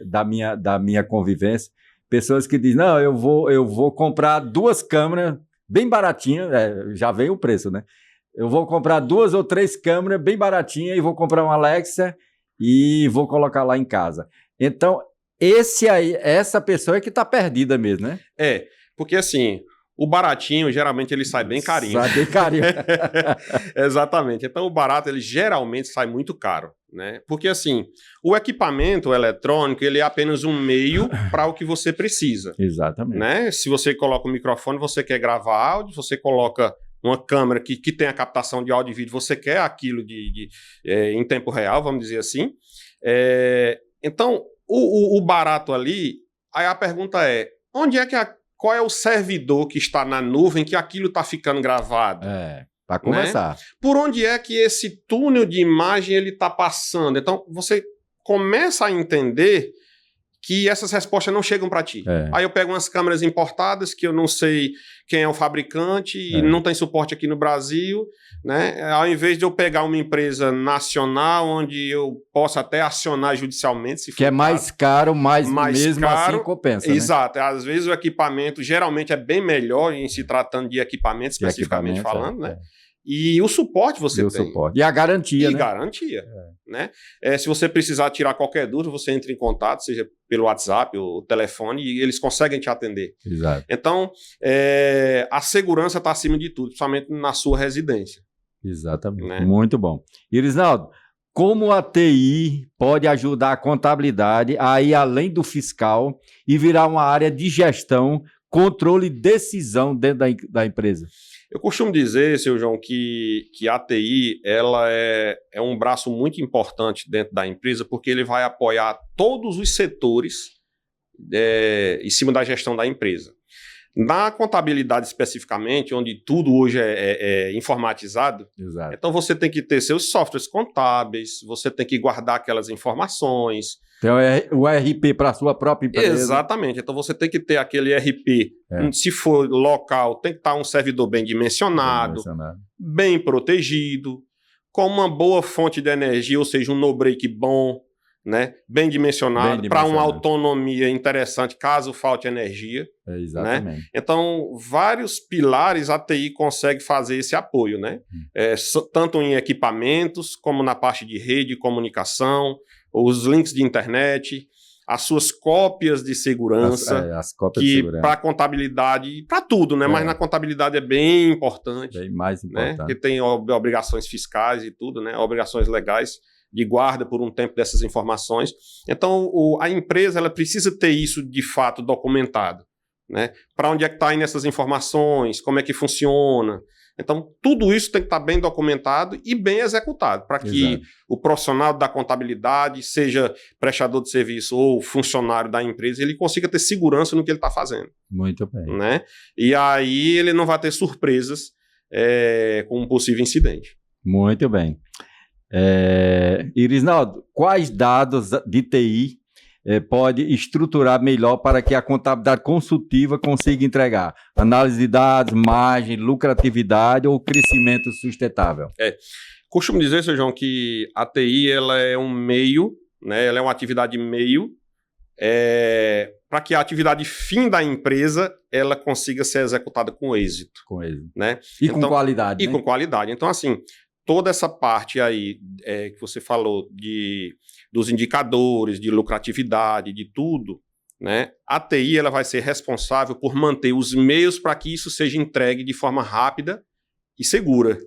da minha convivência, pessoas que dizem, não, eu vou comprar 2 câmeras bem baratinhas, já vem o preço, né? Eu vou comprar 2 ou 3 câmeras bem baratinhas e vou comprar uma Alexa e vou colocar lá em casa. Então, essa pessoa é que está perdida mesmo, né? Porque assim, o baratinho, geralmente, ele sai bem carinho. Sai bem carinho. Exatamente. Então, o barato, ele geralmente sai muito caro, né? Porque assim, o equipamento eletrônico, ele é apenas um meio para o que você precisa. Exatamente. Né? Se você coloca o microfone, você quer gravar áudio, você coloca uma câmera que tem a captação de áudio e vídeo, você quer aquilo em tempo real, vamos dizer assim. Então, o barato ali, aí a pergunta é, qual é o servidor que está na nuvem que aquilo está ficando gravado? Para começar. Né? Por onde é que esse túnel de imagem ele está passando? Então, você começa a entender que essas respostas não chegam para ti. Aí eu pego umas câmeras importadas que eu não sei quem é o fabricante e não tem suporte aqui no Brasil, né? Ao invés de eu pegar uma empresa nacional onde eu possa até acionar judicialmente, se for que é mais caro, mas mesmo caro, assim compensa. Exato. Né? Às vezes o equipamento geralmente é bem melhor em se tratando de equipamento, especificamente falando, né? E o suporte você tem. Suporte. E a garantia, né? E garantia. Né? Se você precisar tirar qualquer dúvida, você entra em contato, seja pelo WhatsApp ou telefone, e eles conseguem te atender. Exato. Então, a segurança está acima de tudo, principalmente na sua residência. Exatamente. Né? Muito bom. Irisnaldo, como a TI pode ajudar a contabilidade a ir além do fiscal e virar uma área de gestão, controle e decisão dentro da empresa? Eu costumo dizer, seu João, que a TI ela é um braço muito importante dentro da empresa, porque ele vai apoiar todos os setores em cima da gestão da empresa. Na contabilidade especificamente, onde tudo hoje é informatizado, Exato. Então você tem que ter seus softwares contábeis, você tem que guardar aquelas informações. Tem o RP para a sua própria empresa. Exatamente. Então você tem que ter aquele RP. Se for local, tem que estar um servidor bem dimensionado, bem protegido, com uma boa fonte de energia, ou seja, um no-break bom, né? Bem dimensionado, para uma autonomia interessante, caso falte energia. Exatamente. Né? Então, vários pilares a TI consegue fazer esse apoio, né? Tanto em equipamentos, como na parte de rede, comunicação, os links de internet, as suas cópias de segurança, as cópias de segurança. Para contabilidade, para tudo, né? Mas na contabilidade é bem importante. Bem mais importante. Né? Porque tem obrigações fiscais e tudo, né? Obrigações legais de guarda por um tempo dessas informações. Então, a empresa ela precisa ter isso de fato documentado. Né? Para onde é que está indo essas informações, como é que funciona. Então, tudo isso tem que estar bem documentado e bem executado, para que o profissional da contabilidade, seja prestador de serviço ou funcionário da empresa, ele consiga ter segurança no que ele está fazendo. Muito bem. Né? E aí ele não vai ter surpresas com um possível incidente. Muito bem. Irisnaldo, quais dados de TI pode estruturar melhor para que a contabilidade consultiva consiga entregar análise de dados, margem, lucratividade ou crescimento sustentável? Costumo dizer, seu João, que a TI ela é um meio, né? Ela é uma atividade meio para que a atividade fim da empresa ela consiga ser executada com êxito. Com êxito. Né? E com qualidade. E com qualidade. Então, assim, toda essa parte aí que você falou dos indicadores, de lucratividade, de tudo, né? A TI ela vai ser responsável por manter os meios para que isso seja entregue de forma rápida e segura.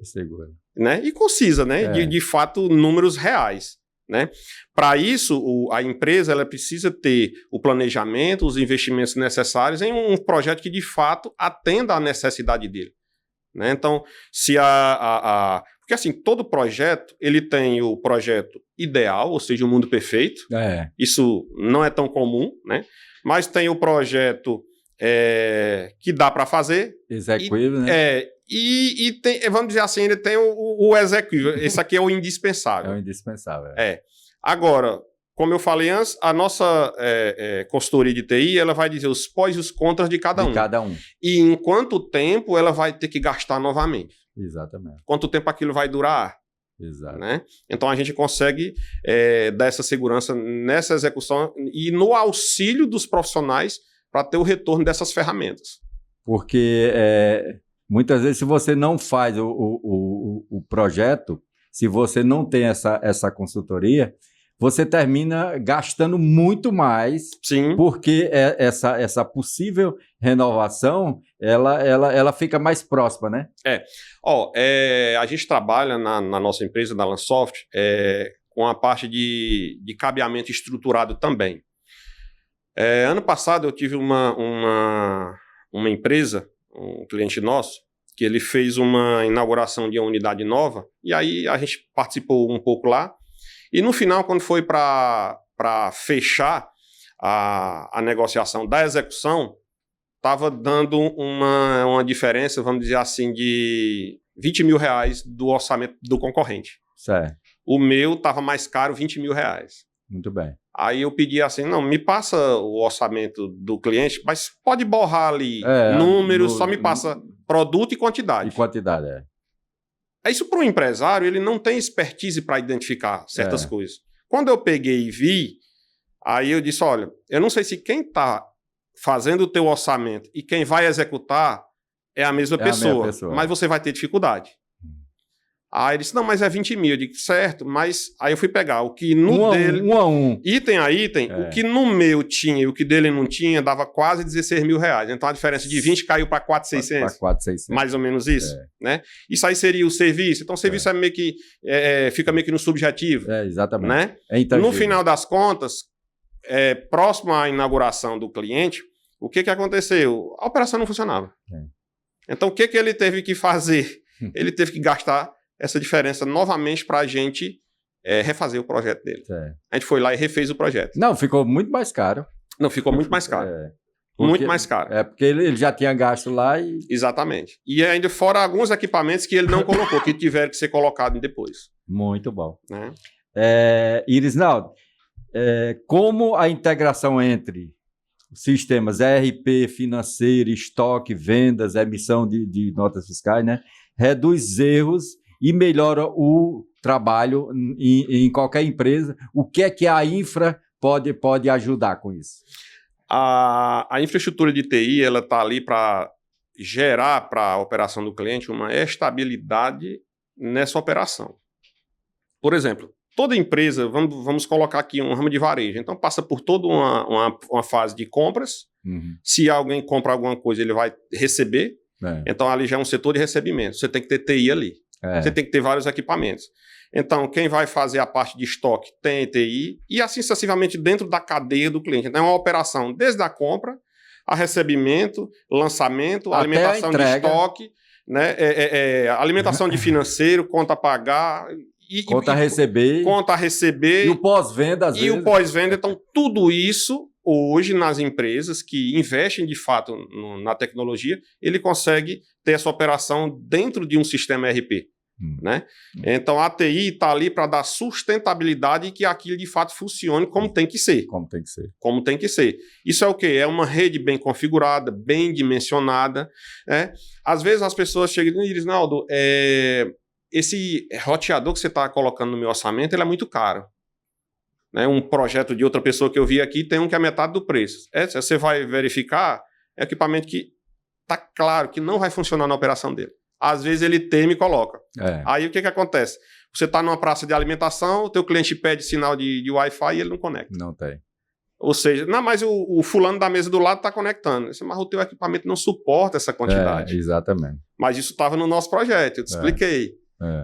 Né? E concisa, né? De fato, números reais. Né? Para isso, a empresa ela precisa ter o planejamento, os investimentos necessários em um projeto que de fato atenda à necessidade dele. Né? Então, se porque assim, todo projeto, ele tem o projeto ideal, ou seja, o mundo perfeito. Isso não é tão comum, né? Mas tem o projeto que dá para fazer. Execuível, né? E tem, vamos dizer assim, ele tem o execuível. Esse aqui é o indispensável. É o indispensável. Agora, como eu falei antes, a nossa consultoria de TI, ela vai dizer os pós e os contras de cada um. E em quanto tempo ela vai ter que gastar novamente. Exatamente. Quanto tempo aquilo vai durar. Exato. Né? Então, a gente consegue dar essa segurança nessa execução e no auxílio dos profissionais para ter o retorno dessas ferramentas. Porque muitas vezes, se você não faz o projeto, se você não tem essa consultoria, você termina gastando muito mais, Sim. porque essa possível renovação, ela fica mais próxima, né? A gente trabalha na nossa empresa, da Lansoft, com a parte de cabeamento estruturado também. Ano passado eu tive uma empresa, um cliente nosso, que ele fez uma inauguração de uma unidade nova, e aí a gente participou um pouco lá, e no final, quando foi para fechar a negociação da execução, estava dando uma diferença, vamos dizer assim, de R$20 mil do orçamento do concorrente. Certo. O meu estava mais caro, R$20 mil. Muito bem. Aí eu pedi assim, não, me passa o orçamento do cliente, mas pode borrar ali números, só me passa produto e quantidade. E quantidade, Isso para o empresário, ele não tem expertise para identificar certas coisas. Quando eu peguei e vi, aí eu disse, olha, eu não sei se quem está fazendo o teu orçamento e quem vai executar é a mesma pessoa, mas você vai ter dificuldade. Aí ele disse, não, mas é 20 mil. Eu digo, certo, mas aí eu fui pegar o que no dele, item a item, o que no meu tinha e o que dele não tinha, dava quase R$16 mil. Então a diferença de 20 caiu para 4.600. 4.600. Mais ou menos isso, né? Isso aí seria o serviço. Então o serviço é meio que, fica meio que no subjetivo. Exatamente. Né? No final das contas, próximo à inauguração do cliente, o que aconteceu? A operação não funcionava. Então o que ele teve que fazer? Ele teve que gastar essa diferença novamente para a gente refazer o projeto dele. A gente foi lá e refez o projeto. Não, ficou muito mais caro. Não, ficou muito mais caro. Muito mais caro. Porque ele já tinha gasto lá e... Exatamente. E ainda fora alguns equipamentos que ele não colocou, que tiveram que ser colocados depois. Muito bom. Irisnaldo, como a integração entre sistemas ERP, financeiro, estoque, vendas, emissão de notas fiscais, né, reduz erros e melhora o trabalho em qualquer empresa? O que é que a infra pode ajudar com isso? A infraestrutura de TI está ali para gerar para a operação do cliente uma estabilidade nessa operação. Por exemplo, toda empresa, vamos colocar aqui um ramo de varejo, então passa por toda uma fase de compras. Se alguém compra alguma coisa, ele vai receber. Então ali já é um setor de recebimento. Você tem que ter TI ali. Você tem que ter vários equipamentos. Então, quem vai fazer a parte de estoque tem TI e assim sucessivamente dentro da cadeia do cliente. Então, é uma operação desde a compra, a recebimento, lançamento, alimentação de estoque, né? Alimentação de financeiro, conta a pagar... Conta a receber. Conta a receber. E o pós-venda, às vezes. E o pós-venda. Então, tudo isso, hoje, nas empresas que investem, de fato, na tecnologia, ele consegue ter essa operação dentro de um sistema ERP. Né? Então, a TI está ali para dar sustentabilidade e que aquilo, de fato, funcione como tem que ser. Como tem que ser. Isso é o quê? É uma rede bem configurada, bem dimensionada. Às vezes, as pessoas chegam e dizem, Irisnaldo, esse roteador que você está colocando no meu orçamento, ele é muito caro. Um projeto de outra pessoa que eu vi aqui tem um que é metade do preço. Você vai verificar, é equipamento que está claro que não vai funcionar na operação dele. Às vezes ele teme e coloca. Aí o que acontece? Você está numa praça de alimentação, o teu cliente pede sinal de Wi-Fi e ele não conecta. Não tem. Ou seja, não, mas o fulano da mesa do lado está conectando. Mas o teu equipamento não suporta essa quantidade. Exatamente. Mas isso estava no nosso projeto, eu te expliquei.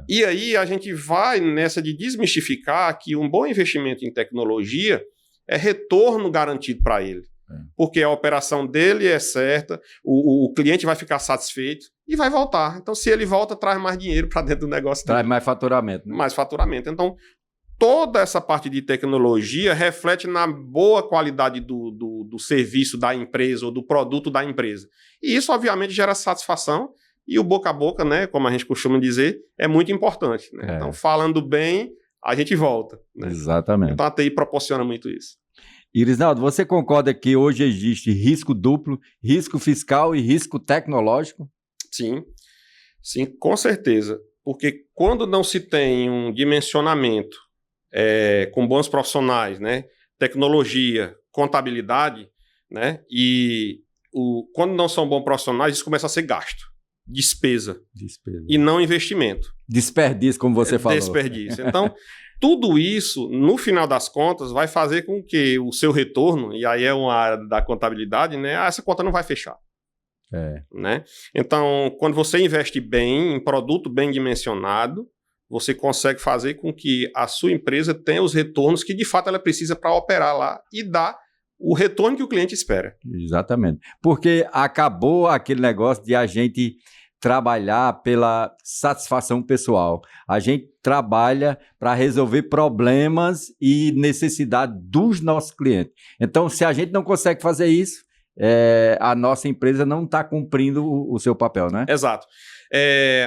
E aí a gente vai nessa de desmistificar que um bom investimento em tecnologia é retorno garantido para ele. Porque a operação dele é certa, o cliente vai ficar satisfeito e vai voltar. Então, se ele volta, traz mais dinheiro para dentro do negócio dele. Traz mais faturamento. Mais faturamento. Então, toda essa parte de tecnologia reflete na boa qualidade do serviço da empresa ou do produto da empresa. E isso, obviamente, gera satisfação. E o boca a boca, né, como a gente costuma dizer, é muito importante. Né? Então, falando bem, a gente volta. Né? Exatamente. Então, a TI proporciona muito isso. Irisnaldo, você concorda que hoje existe risco duplo, risco fiscal e risco tecnológico? Sim, com certeza. Porque quando não se tem um dimensionamento com bons profissionais, né, tecnologia, contabilidade, né, e quando não são bons profissionais, isso começa a ser gasto. Despesa. E não investimento. Desperdício, como você falou. Desperdício. Então, Tudo isso, no final das contas, vai fazer com que o seu retorno, e aí é uma área da contabilidade, né? Essa conta não vai fechar. Né? Então, quando você investe bem, em produto bem dimensionado, você consegue fazer com que a sua empresa tenha os retornos que, de fato, ela precisa para operar lá e dar o retorno que o cliente espera. Exatamente. Porque acabou aquele negócio de a gente trabalhar pela satisfação pessoal. A gente trabalha para resolver problemas e necessidades dos nossos clientes. Então, se a gente não consegue fazer isso, a nossa empresa não está cumprindo o seu papel, né? Exato.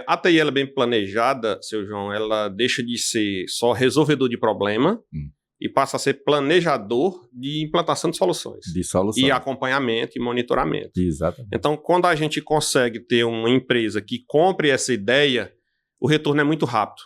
A TI, ela é bem planejada, seu João, ela deixa de ser só resolvedor de problema e passa a ser planejador de implantação de soluções. E acompanhamento e monitoramento. Exatamente. Então, quando a gente consegue ter uma empresa que compre essa ideia, o retorno é muito rápido.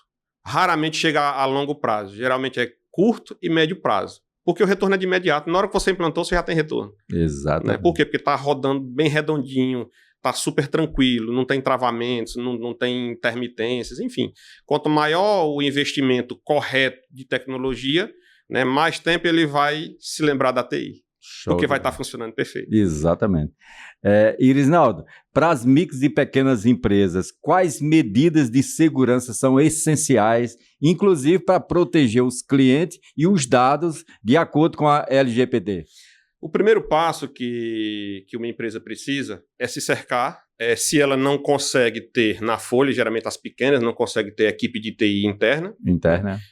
Raramente chega a longo prazo. Geralmente é curto e médio prazo. Porque o retorno é de imediato. Na hora que você implantou, você já tem retorno. Exatamente. Né? Por quê? Porque está rodando bem redondinho, está super tranquilo, não tem travamentos, não tem intermitências, enfim. Quanto maior o investimento correto de tecnologia, né, mais tempo ele vai se lembrar da TI. Porque vai estar funcionando perfeito. Exatamente. Irisnaldo, para as micros e pequenas empresas, quais medidas de segurança são essenciais, inclusive para proteger os clientes e os dados de acordo com a LGPD? O primeiro passo que uma empresa precisa é se cercar. Se ela não consegue ter na folha, geralmente as pequenas não conseguem ter equipe de TI interna.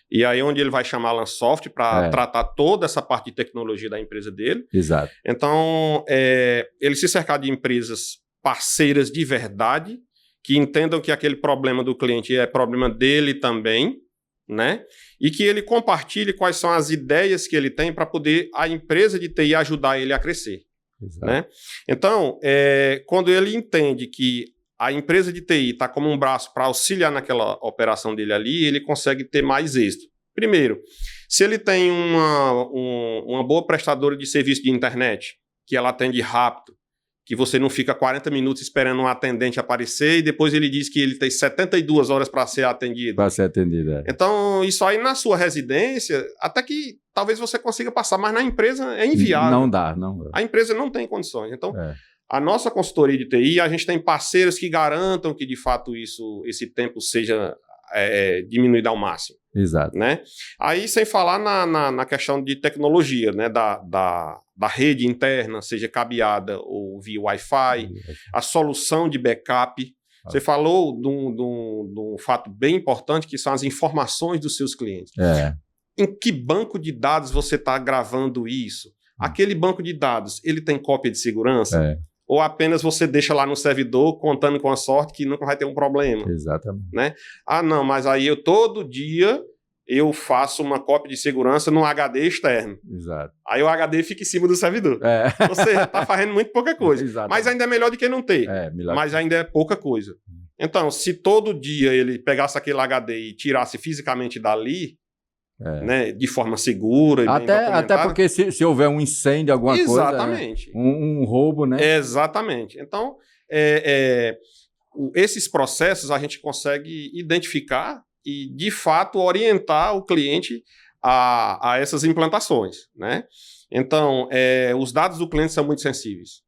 E aí onde ele vai chamar a Lansoft para tratar toda essa parte de tecnologia da empresa dele. Exato. Então, ele se cercar de empresas parceiras de verdade, que entendam que aquele problema do cliente é problema dele também, né? E que ele compartilhe quais são as ideias que ele tem para poder a empresa de TI ajudar ele a crescer. Né? Então, quando ele entende que a empresa de TI está como um braço para auxiliar naquela operação dele ali, ele consegue ter mais êxito. Primeiro, se ele tem uma boa prestadora de serviço de internet, que ela atende rápido, que você não fica 40 minutos esperando um atendente aparecer e depois ele diz que ele tem 72 horas para ser atendido. Para ser atendido, Então, isso aí na sua residência, até que talvez você consiga passar, mas na empresa é inviável. Não dá. A empresa não tem condições. Então, a nossa consultoria de TI, a gente tem parceiros que garantam que, de fato, esse tempo seja diminuído ao máximo. Exato. Né? Aí, sem falar na questão de tecnologia, né? da rede interna, seja cabeada ou via Wi-Fi, a solução de backup. Você falou de um fato bem importante, que são as informações dos seus clientes. Em que banco de dados você está gravando isso? Aquele banco de dados, ele tem cópia de segurança? Ou apenas você deixa lá no servidor contando com a sorte que nunca vai ter um problema? Exatamente. Né? Não, mas aí todo dia eu faço uma cópia de segurança num HD externo. Exato. Aí o HD fica em cima do servidor. Você está fazendo muito pouca coisa. Mas ainda é melhor do que não ter. Mas ainda é pouca coisa. Então, se todo dia ele pegasse aquele HD e tirasse fisicamente dali, né, de forma segura e até porque se houver um incêndio, alguma coisa... Exatamente. Um roubo, né? Exatamente. Então, esses processos a gente consegue identificar e, de fato, orientar o cliente a essas implantações, né? Então, os dados do cliente são muito sensíveis.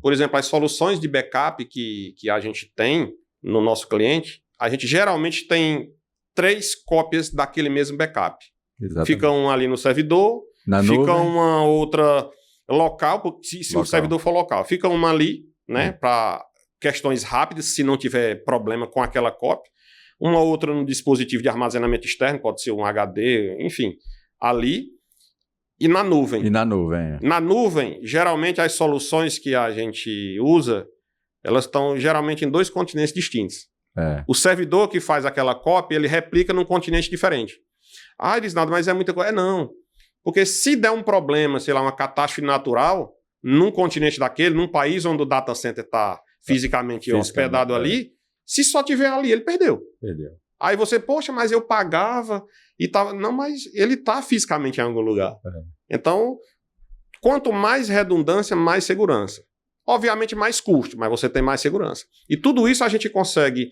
Por exemplo, as soluções de backup que a gente tem no nosso cliente, a gente geralmente tem 3 cópias daquele mesmo backup. Exatamente. Fica uma ali no servidor, fica uma outra local, se o servidor for local. Fica uma ali, né, para questões rápidas, se não tiver problema com aquela cópia. Uma outra no dispositivo de armazenamento externo, pode ser um HD, enfim, ali. E na nuvem. Na nuvem, geralmente as soluções que a gente usa, elas estão geralmente em 2 continentes distintos. O servidor que faz aquela cópia, ele replica num continente diferente. Irisnaldo, mas é muita coisa. Não. Porque se der um problema, sei lá, uma catástrofe natural, num continente daquele, num país onde o data center está fisicamente hospedado ali, se só tiver ali, ele perdeu. Aí você, poxa, mas eu pagava e tava... Não, mas ele está fisicamente em algum lugar. Então, quanto mais redundância, mais segurança. Obviamente mais custo, mas você tem mais segurança. E tudo isso a gente consegue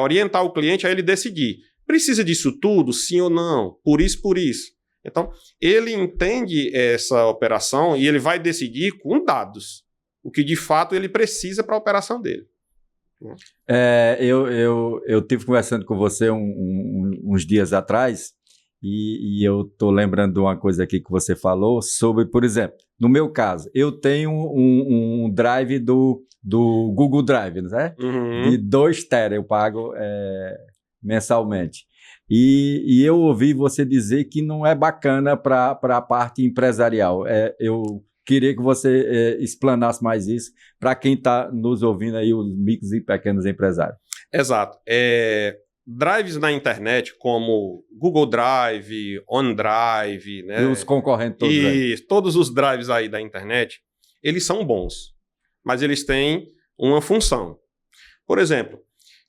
orientar o cliente a ele decidir. Precisa disso tudo, sim ou não? Por isso, por isso. Então, ele entende essa operação e ele vai decidir com dados o que de fato ele precisa para a operação dele. Eu tive conversando com você uns dias atrás e eu estou lembrando de uma coisa aqui que você falou sobre, por exemplo, no meu caso, eu tenho um drive do Google Drive, né? De 2 TB eu pago mensalmente. E eu ouvi você dizer que não é bacana para a parte empresarial. Eu queria que você explanasse mais isso para quem está nos ouvindo aí, os micros e pequenos empresários. Exato. Drives na internet como Google Drive, OneDrive, né? E os concorrentes todos aí. Todos os drives aí da internet, eles são bons, mas eles têm uma função. Por exemplo,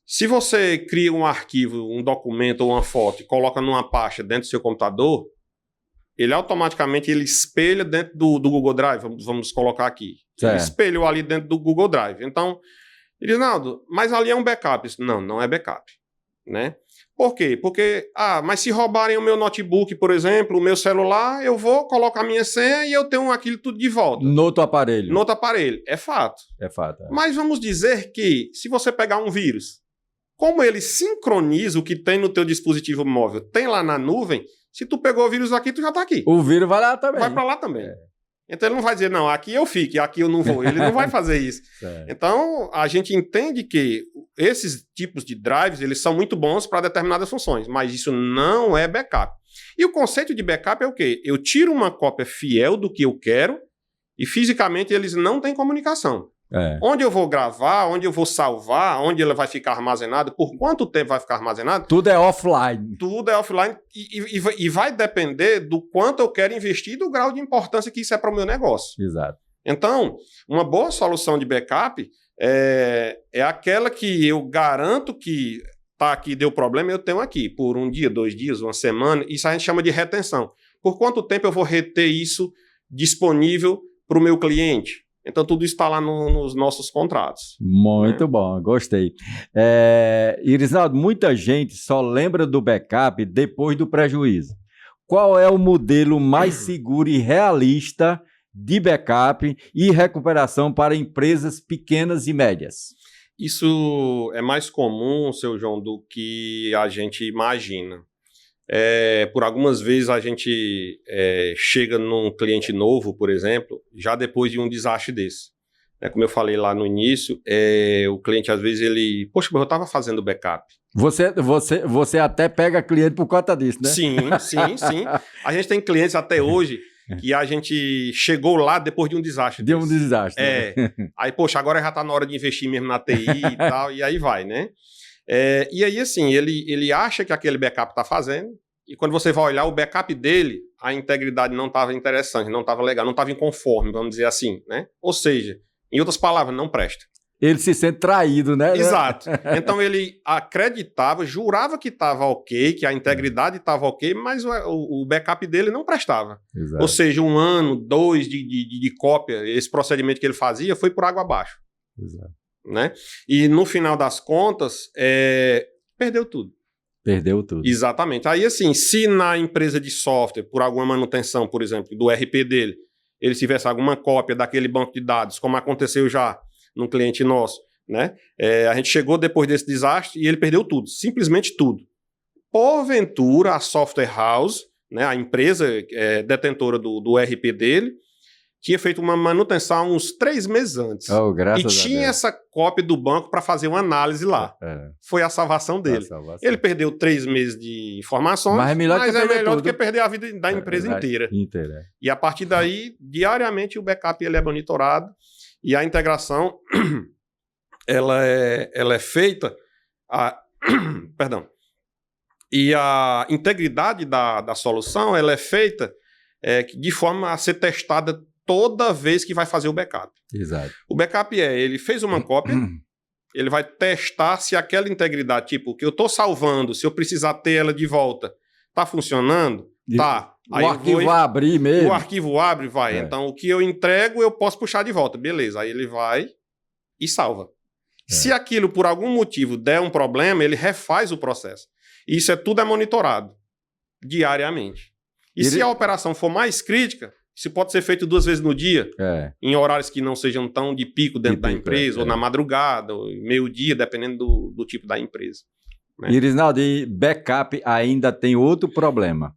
se você cria um arquivo, um documento ou uma foto e coloca numa pasta dentro do seu computador, ele automaticamente espelha dentro do Google Drive, vamos colocar aqui. Ele espelhou ali dentro do Google Drive. Então, ele diz, Naldo, mas ali é um backup. Não é backup. Né? Por quê? Porque, mas se roubarem o meu notebook, por exemplo, o meu celular, eu vou colocar a minha senha e eu tenho aquilo tudo de volta. No outro aparelho. No outro aparelho. É fato. É fato. Mas vamos dizer que, se você pegar um vírus, como ele sincroniza o que tem no teu dispositivo móvel, tem lá na nuvem, se tu pegou o vírus aqui, tu já tá aqui. O vírus vai lá também. Vai para lá também. Então ele não vai dizer, não, aqui eu fico e aqui eu não vou. Ele não vai fazer isso. Então a gente entende que esses tipos de drives, eles são muito bons para determinadas funções, mas isso não é backup. E o conceito de backup é o quê? Eu tiro uma cópia fiel do que eu quero e fisicamente eles não têm comunicação. Onde eu vou gravar, onde eu vou salvar, onde ele vai ficar armazenado, por quanto tempo vai ficar armazenado. Tudo é offline. Tudo é offline e vai depender do quanto eu quero investir e do grau de importância que isso é para o meu negócio. Exato. Então, uma boa solução de backup é aquela que eu garanto que tá aqui, deu problema, eu tenho aqui. Por 1 dia, 2 dias, 1 semana, isso a gente chama de retenção. Por quanto tempo eu vou reter isso disponível para o meu cliente? Então, tudo isso está lá nos nossos contratos. Muito bom, gostei. Irisnaldo, muita gente só lembra do backup depois do prejuízo. Qual é o modelo mais seguro e realista de backup e recuperação para empresas pequenas e médias? Isso é mais comum, seu João, do que a gente imagina. Por algumas vezes a gente chega num cliente novo, por exemplo, já depois de um desastre desse. Como eu falei lá no início, o cliente às vezes poxa, mas eu estava fazendo backup. Você até pega cliente por conta disso, né? Sim. A gente tem clientes até hoje que a gente chegou lá depois de um desastre. De um desastre. Aí, poxa, agora já está na hora de investir mesmo na TI e tal, e aí vai, né? E aí, assim, ele acha que aquele backup está fazendo, e quando você vai olhar o backup dele, a integridade não estava interessante, não estava legal, não estava inconforme, vamos dizer assim, né? Ou seja, em outras palavras, não presta. Ele se sente traído, né? Exato. Então ele acreditava, jurava que estava ok, que a integridade estava ok, mas o backup dele não prestava. Exato. Ou seja, 1 ano, 2 de cópia, esse procedimento que ele fazia foi por água abaixo. Exato. Né? E no final das contas, perdeu tudo. Perdeu tudo. Exatamente. Aí assim, se na empresa de software, por alguma manutenção, por exemplo, do RP dele, ele tivesse alguma cópia daquele banco de dados, como aconteceu já num cliente nosso, né? A gente chegou depois desse desastre e ele perdeu tudo, simplesmente tudo. Porventura, a software house, né, a empresa detentora do RP dele, tinha feito uma manutenção uns 3 meses antes. Graças e tinha essa cópia do banco para fazer uma análise lá. Foi a salvação dele. Ele perdeu 3 meses de informações, mas é melhor do que perder a vida da empresa inteira. E a partir daí, diariamente, o backup ele é monitorado e a integração ela é feita... Perdão. E a integridade da solução ela é feita de forma a ser testada toda vez que vai fazer o backup. Exato. O backup ele fez uma cópia, ele vai testar se aquela integridade, tipo, que eu estou salvando, se eu precisar ter ela de volta, está funcionando? Tá. Aí o arquivo vai abrir mesmo? O arquivo abre, vai. Então, o que eu entrego, eu posso puxar de volta. Beleza. Aí ele vai e salva. Se aquilo, por algum motivo, der um problema, ele refaz o processo. Isso tudo é monitorado diariamente. E se a operação for mais crítica, isso pode ser feito 2 vezes no dia, em horários que não sejam tão de pico dentro da empresa, ou na madrugada, ou meio-dia, dependendo do tipo da empresa. Né? Irisnaldo, e backup ainda tem outro problema.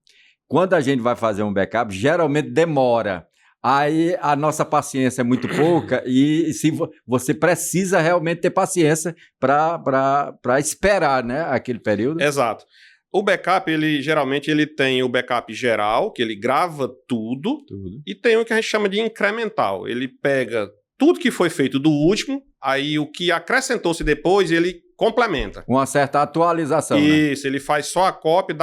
Quando a gente vai fazer um backup, geralmente demora. Aí a nossa paciência é muito pouca e se você precisa realmente ter paciência para esperar, né, aquele período. Exato. O backup, geralmente ele tem o backup geral, que ele grava tudo, e tem o que a gente chama de incremental. Ele pega tudo que foi feito do último, aí o que acrescentou-se depois, ele complementa. Uma certa atualização, Isso, né? Ele faz só a cópia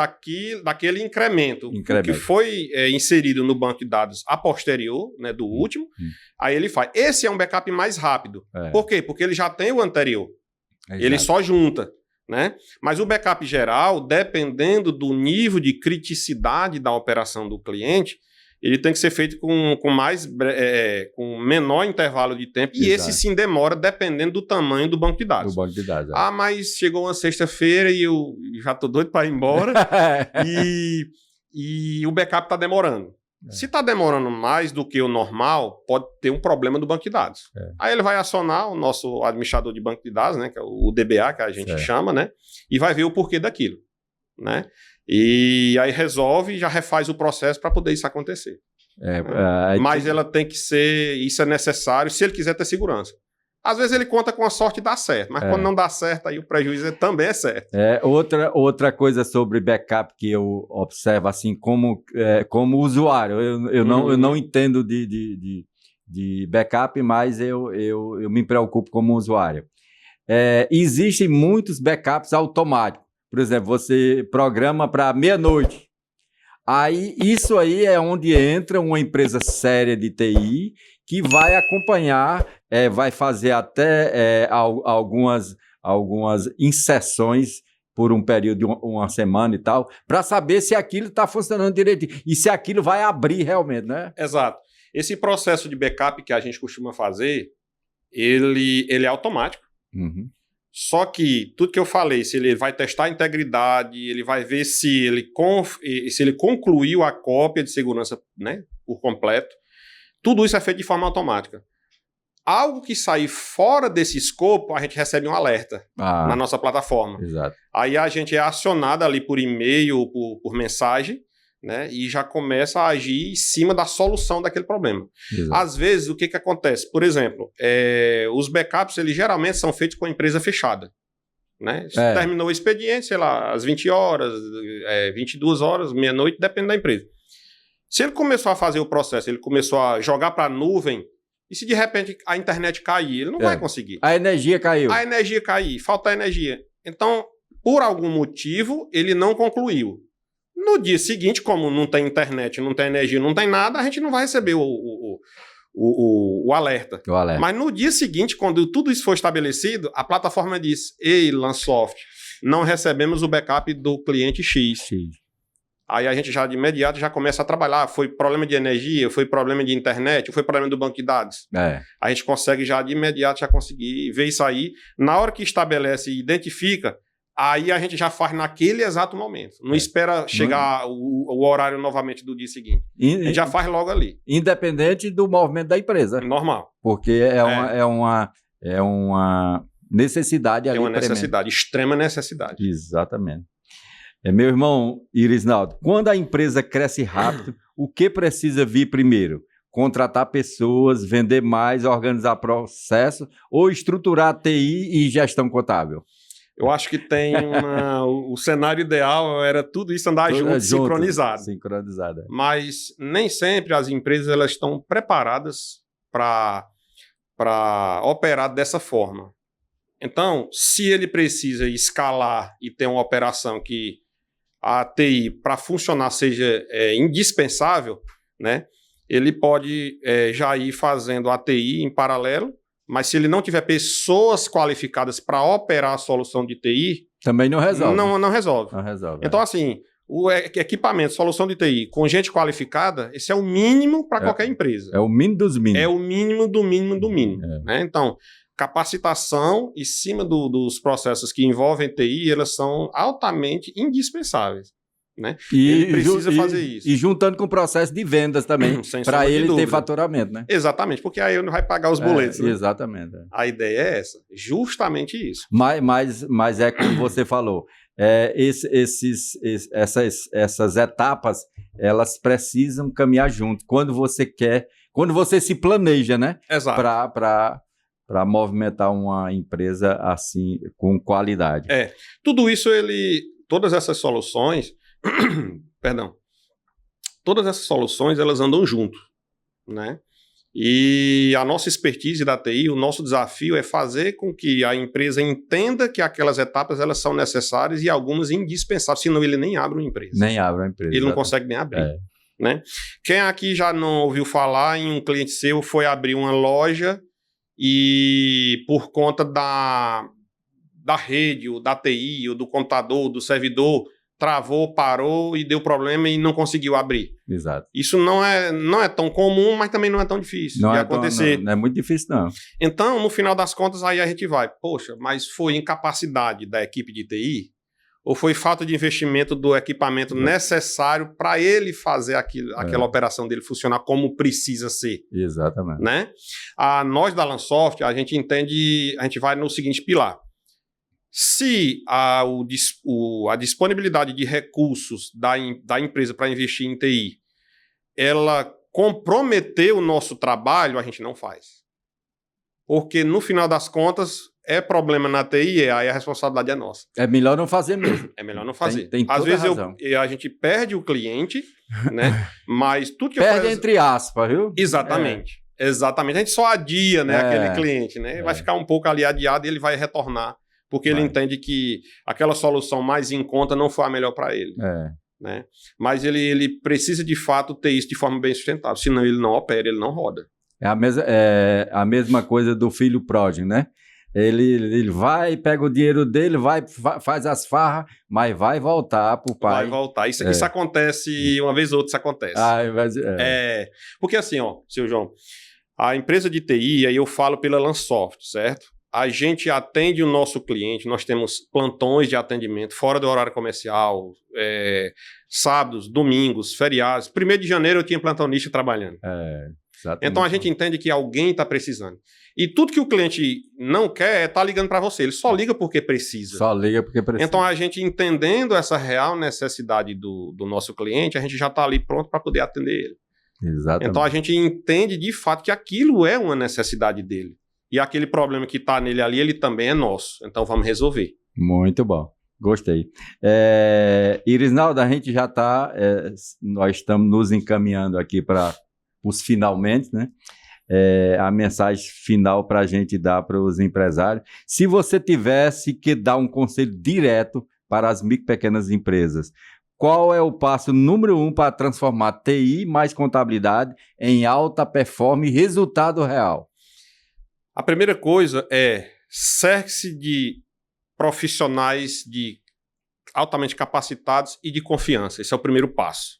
daquele incremento. Que foi inserido no banco de dados a posterior, né, do último, aí ele faz. Esse é um backup mais rápido. Por quê? Porque ele já tem o anterior. Exato. Ele só junta. Né? Mas o backup geral, dependendo do nível de criticidade da operação do cliente, ele tem que ser feito com menor intervalo de tempo. Exato. E esse sim demora, dependendo do tamanho do banco de dados. Mas chegou uma sexta-feira e eu já estou doido para ir embora e o backup está demorando. Se está demorando mais do que o normal, pode ter um problema do banco de dados. Aí ele vai acionar o nosso administrador de banco de dados, né, que é o DBA, que a gente chama, né, e vai ver o porquê daquilo. Né? E aí resolve e já refaz o processo para poder isso acontecer. Mas ela tem que ser, isso é necessário se ele quiser ter segurança. Às vezes ele conta com a sorte e dá certo, mas quando não dá certo, aí o prejuízo também é certo. Outra coisa sobre backup que eu observo assim como usuário, eu não entendo de backup, mas eu me preocupo como usuário. Existem muitos backups automáticos. Por exemplo, você programa para meia-noite. Aí, isso aí é onde entra uma empresa séria de TI que vai acompanhar, vai fazer até algumas inserções por um período de uma semana e tal, para saber se aquilo está funcionando direitinho e se aquilo vai abrir realmente, né? Exato. Esse processo de backup que a gente costuma fazer, ele é automático. Só que tudo que eu falei, se ele vai testar a integridade, ele vai ver se ele concluiu a cópia de segurança, né, por completo, tudo isso é feito de forma automática. Algo que sair fora desse escopo, a gente recebe um alerta na nossa plataforma. Exato. Aí a gente é acionado ali por e-mail, por mensagem, né, e já começa a agir em cima da solução daquele problema. Exato. Às vezes, o que acontece? Por exemplo, os backups, eles geralmente são feitos com a empresa fechada. Né? Terminou o expediente, sei lá, às 20 horas, 22 horas, meia-noite, depende da empresa. Se ele começou a fazer o processo, ele começou a jogar para a nuvem, e se de repente a internet cair, ele não vai conseguir. A energia caiu. A energia cair, falta energia. Então, por algum motivo, ele não concluiu. No dia seguinte, como não tem internet, não tem energia, não tem nada, a gente não vai receber o alerta. Mas no dia seguinte, quando tudo isso for estabelecido, a plataforma diz: ei, Lansoft, não recebemos o backup do cliente X. Aí a gente já de imediato já começa a trabalhar. Foi problema de energia, foi problema de internet, foi problema do banco de dados. A gente consegue já de imediato já conseguir ver isso aí. Na hora que estabelece e identifica, aí a gente já faz naquele exato momento. Não espera chegar o horário novamente do dia seguinte. A gente já faz logo ali. Independente do movimento da empresa. Normal. Porque é uma necessidade ali. É uma necessidade, extrema necessidade. Exatamente. Meu irmão Irisnaldo, quando a empresa cresce rápido, o que precisa vir primeiro? Contratar pessoas, vender mais, organizar processo ou estruturar TI e gestão contábil? Eu acho que tem o cenário ideal era tudo isso andar junto, sincronizado. Sincronizado. Mas nem sempre as empresas elas estão preparadas para operar dessa forma. Então, se ele precisa escalar e ter uma operação que a TI, para funcionar, seja indispensável, né, ele pode já ir fazendo a TI em paralelo, mas se ele não tiver pessoas qualificadas para operar a solução de TI... Também não resolve. Não resolve. Não resolve. Então, assim, o equipamento, solução de TI, com gente qualificada, esse é o mínimo para qualquer empresa. É o mínimo dos mínimos. É o mínimo do mínimo do mínimo. Né? Então, capacitação em cima dos processos que envolvem TI, elas são altamente indispensáveis. Né? Ele precisa fazer isso. E juntando com o processo de vendas também, para ele ter faturamento, né? Exatamente, porque aí ele vai pagar os boletos. Né? Exatamente. A ideia é essa, justamente isso. Mas é como você falou, essas etapas, elas precisam caminhar junto. Quando você se planeja, né? Exato. Para movimentar uma empresa assim, com qualidade. Tudo isso, todas essas soluções, perdão, todas essas soluções, elas andam junto, né? E a nossa expertise da TI, o nosso desafio é fazer com que a empresa entenda que aquelas etapas, elas são necessárias e algumas indispensáveis, senão ele nem abre uma empresa. Nem abre uma empresa. Ele não consegue nem abrir. Né? Quem aqui já não ouviu falar em um cliente seu foi abrir uma loja e por conta da rede, ou da TI, ou do computador, do servidor, travou, parou e deu problema e não conseguiu abrir. Exato. Isso não é tão comum, mas também não é tão difícil de acontecer. Não é muito difícil, não. Então, no final das contas, aí a gente vai, poxa, mas foi incapacidade da equipe de TI ou foi falta de investimento do equipamento necessário para ele fazer aquela operação dele funcionar como precisa ser? Exatamente. Né? Nós da Lansoft, a gente vai no seguinte pilar. Se a disponibilidade de recursos da empresa para investir em TI, ela comprometer o nosso trabalho, a gente não faz. Porque, no final das contas, é problema na TI, aí a responsabilidade é nossa. É melhor não fazer mesmo. É melhor não fazer. Tem Às vezes razão. a gente perde o cliente, né? Mas tudo que perde entre aspas, viu? Exatamente. Exatamente. A gente só adia, né, aquele cliente, né? Vai ficar um pouco ali adiado e ele vai retornar. Porque ele entende que aquela solução mais em conta não foi a melhor para ele. Né? Mas ele precisa, de fato, ter isso de forma bem sustentável. Senão ele não opera, ele não roda. É a mesma coisa do filho pródigo, né? Ele vai, pega o dinheiro dele, faz as farras, mas vai voltar pro pai. Vai voltar. Isso acontece, uma vez ou outra isso acontece. Porque assim, seu João, a empresa de TI, aí eu falo pela Lansoft, certo? A gente atende o nosso cliente, nós temos plantões de atendimento fora do horário comercial, sábados, domingos, feriados. 1º de janeiro eu tinha plantonista trabalhando. Então a gente entende que alguém está precisando. E tudo que o cliente não quer é estar ligando para você. Ele só liga porque precisa. Só liga porque precisa. Então a gente entendendo essa real necessidade do nosso cliente, a gente já está ali pronto para poder atender ele. Exatamente. Então a gente entende de fato que aquilo é uma necessidade dele. E aquele problema que está nele ali, ele também é nosso. Então, vamos resolver. Muito bom. Gostei. Irisnaldo, a gente já está... nós estamos nos encaminhando aqui para os finalmente, né? A mensagem final para a gente dar para os empresários. Se você tivesse que dar um conselho direto para as micro e pequenas empresas, qual é o passo número 1 para transformar TI mais contabilidade em alta performance e resultado real? A primeira coisa é cerque-se de profissionais altamente capacitados e de confiança. Esse é o primeiro passo.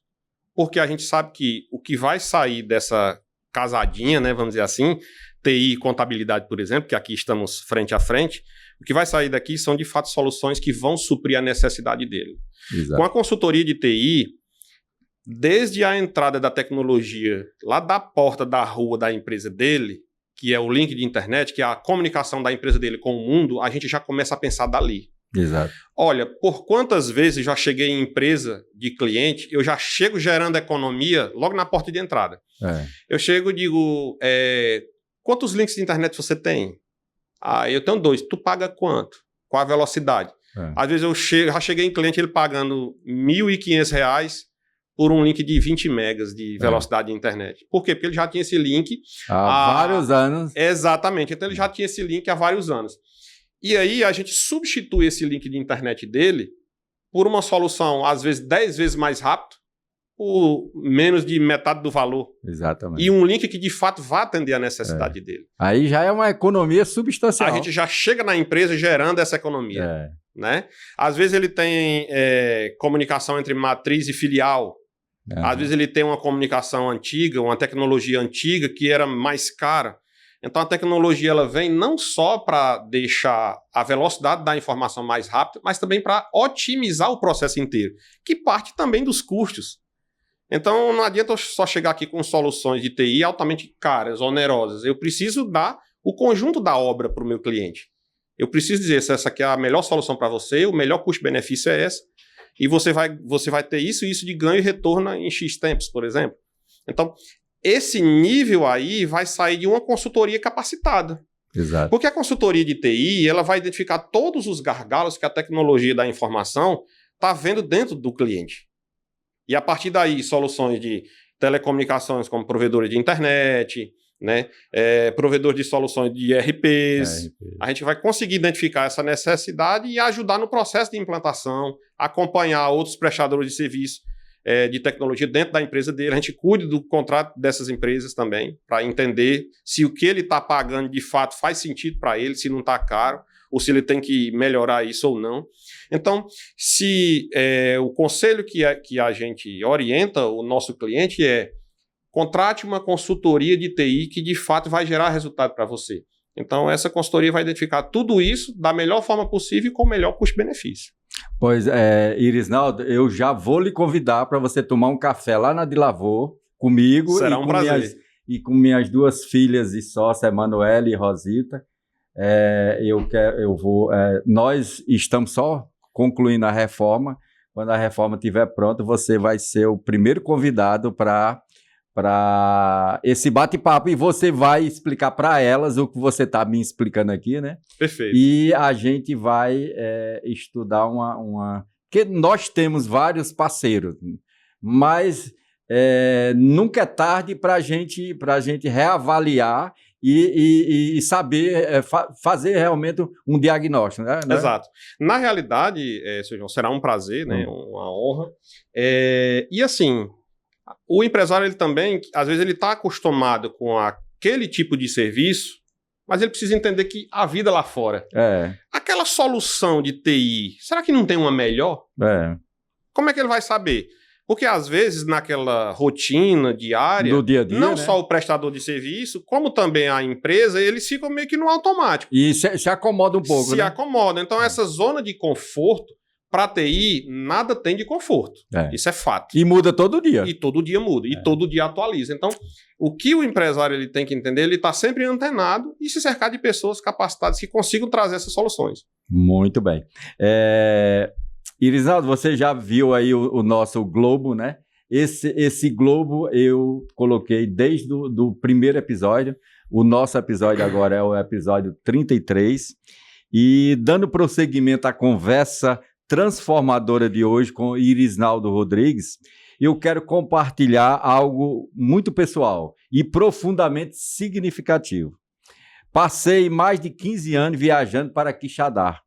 Porque a gente sabe que o que vai sair dessa casadinha, né, vamos dizer assim, TI e contabilidade, por exemplo, que aqui estamos frente a frente, o que vai sair daqui são, de fato, soluções que vão suprir a necessidade dele. Exato. Com a consultoria de TI, desde a entrada da tecnologia lá da porta da rua da empresa dele, que é o link de internet, que é a comunicação da empresa dele com o mundo, a gente já começa a pensar dali. Exato. Olha, por quantas vezes já cheguei em empresa de cliente, eu já chego gerando economia logo na porta de entrada. Eu chego e digo, quantos links de internet você tem? Eu tenho 2. Tu paga quanto? Qual a velocidade? Às vezes eu já cheguei em cliente, ele pagando R$1.500 por um link de 20 megas de velocidade de internet. Por quê? Porque ele já tinha esse link há vários anos. Exatamente. Então ele já tinha esse link há vários anos. E aí a gente substitui esse link de internet dele por uma solução, às vezes 10 vezes mais rápido, por menos de metade do valor. Exatamente. E um link que de fato vai atender a necessidade dele. Aí já é uma economia substancial. A gente já chega na empresa gerando essa economia. Né? Às vezes ele tem comunicação entre matriz e filial. Às vezes ele tem uma comunicação antiga, uma tecnologia antiga que era mais cara. Então a tecnologia ela vem não só para deixar a velocidade da informação mais rápida, mas também para otimizar o processo inteiro, que parte também dos custos. Então não adianta eu só chegar aqui com soluções de TI altamente caras, onerosas. Eu preciso dar o conjunto da obra para o meu cliente. Eu preciso dizer se essa aqui é a melhor solução para você, o melhor custo-benefício é essa, e você vai ter isso e isso de ganho e retorno em X tempos, por exemplo. Então, esse nível aí vai sair de uma consultoria capacitada. Exato. Porque a consultoria de TI, ela vai identificar todos os gargalos que a tecnologia da informação está vendo dentro do cliente. E a partir daí, soluções de telecomunicações como provedores de internet, né, provedor de soluções de ERPs. A gente vai conseguir identificar essa necessidade e ajudar no processo de implantação, acompanhar outros prestadores de serviço de tecnologia dentro da empresa dele. A gente cuida do contrato dessas empresas também, para entender se o que ele está pagando de fato faz sentido para ele, se não está caro, ou se ele tem que melhorar isso ou não. Então, se o conselho que a gente orienta o nosso cliente contrate uma consultoria de TI que de fato vai gerar resultado para você. Então, essa consultoria vai identificar tudo isso da melhor forma possível e com o melhor custo-benefício. Pois, Irisnaldo, eu já vou lhe convidar para você tomar um café lá na Dilavô comigo. Será um prazer. E com minhas duas filhas e sócia, Emanuele e Rosita. Nós estamos só concluindo a reforma. Quando a reforma estiver pronta, você vai ser o primeiro convidado para esse bate-papo e você vai explicar para elas o que você está me explicando aqui, né? Perfeito. E a gente vai estudar porque nós temos vários parceiros, mas nunca é tarde para a gente reavaliar e saber fazer realmente um diagnóstico, né? Exato. Na realidade, Sr. João, será um prazer, né? Uma honra. E assim, o empresário, ele também, às vezes, ele está acostumado com aquele tipo de serviço, mas ele precisa entender que a vida lá fora, aquela solução de TI, será que não tem uma melhor? Como é que ele vai saber? Porque, às vezes, naquela rotina diária, do dia a dia, não né? só o prestador de serviço, como também a empresa, eles ficam meio que no automático. E se acomoda um pouco, né? Se acomoda. Então, essa zona de conforto, para TI, nada tem de conforto. Isso é fato. E muda todo dia. E todo dia muda. E todo dia atualiza. Então, o que o empresário ele tem que entender, ele está sempre antenado e se cercar de pessoas capacitadas que consigam trazer essas soluções. Muito bem. Irisnaldo, você já viu aí o nosso globo, né? Esse globo eu coloquei desde o primeiro episódio. O nosso episódio agora é o episódio 33. E dando prosseguimento à conversa transformadora de hoje com Irisnaldo Rodrigues, eu quero compartilhar algo muito pessoal e profundamente significativo. Passei mais de 15 anos viajando para Quixadá,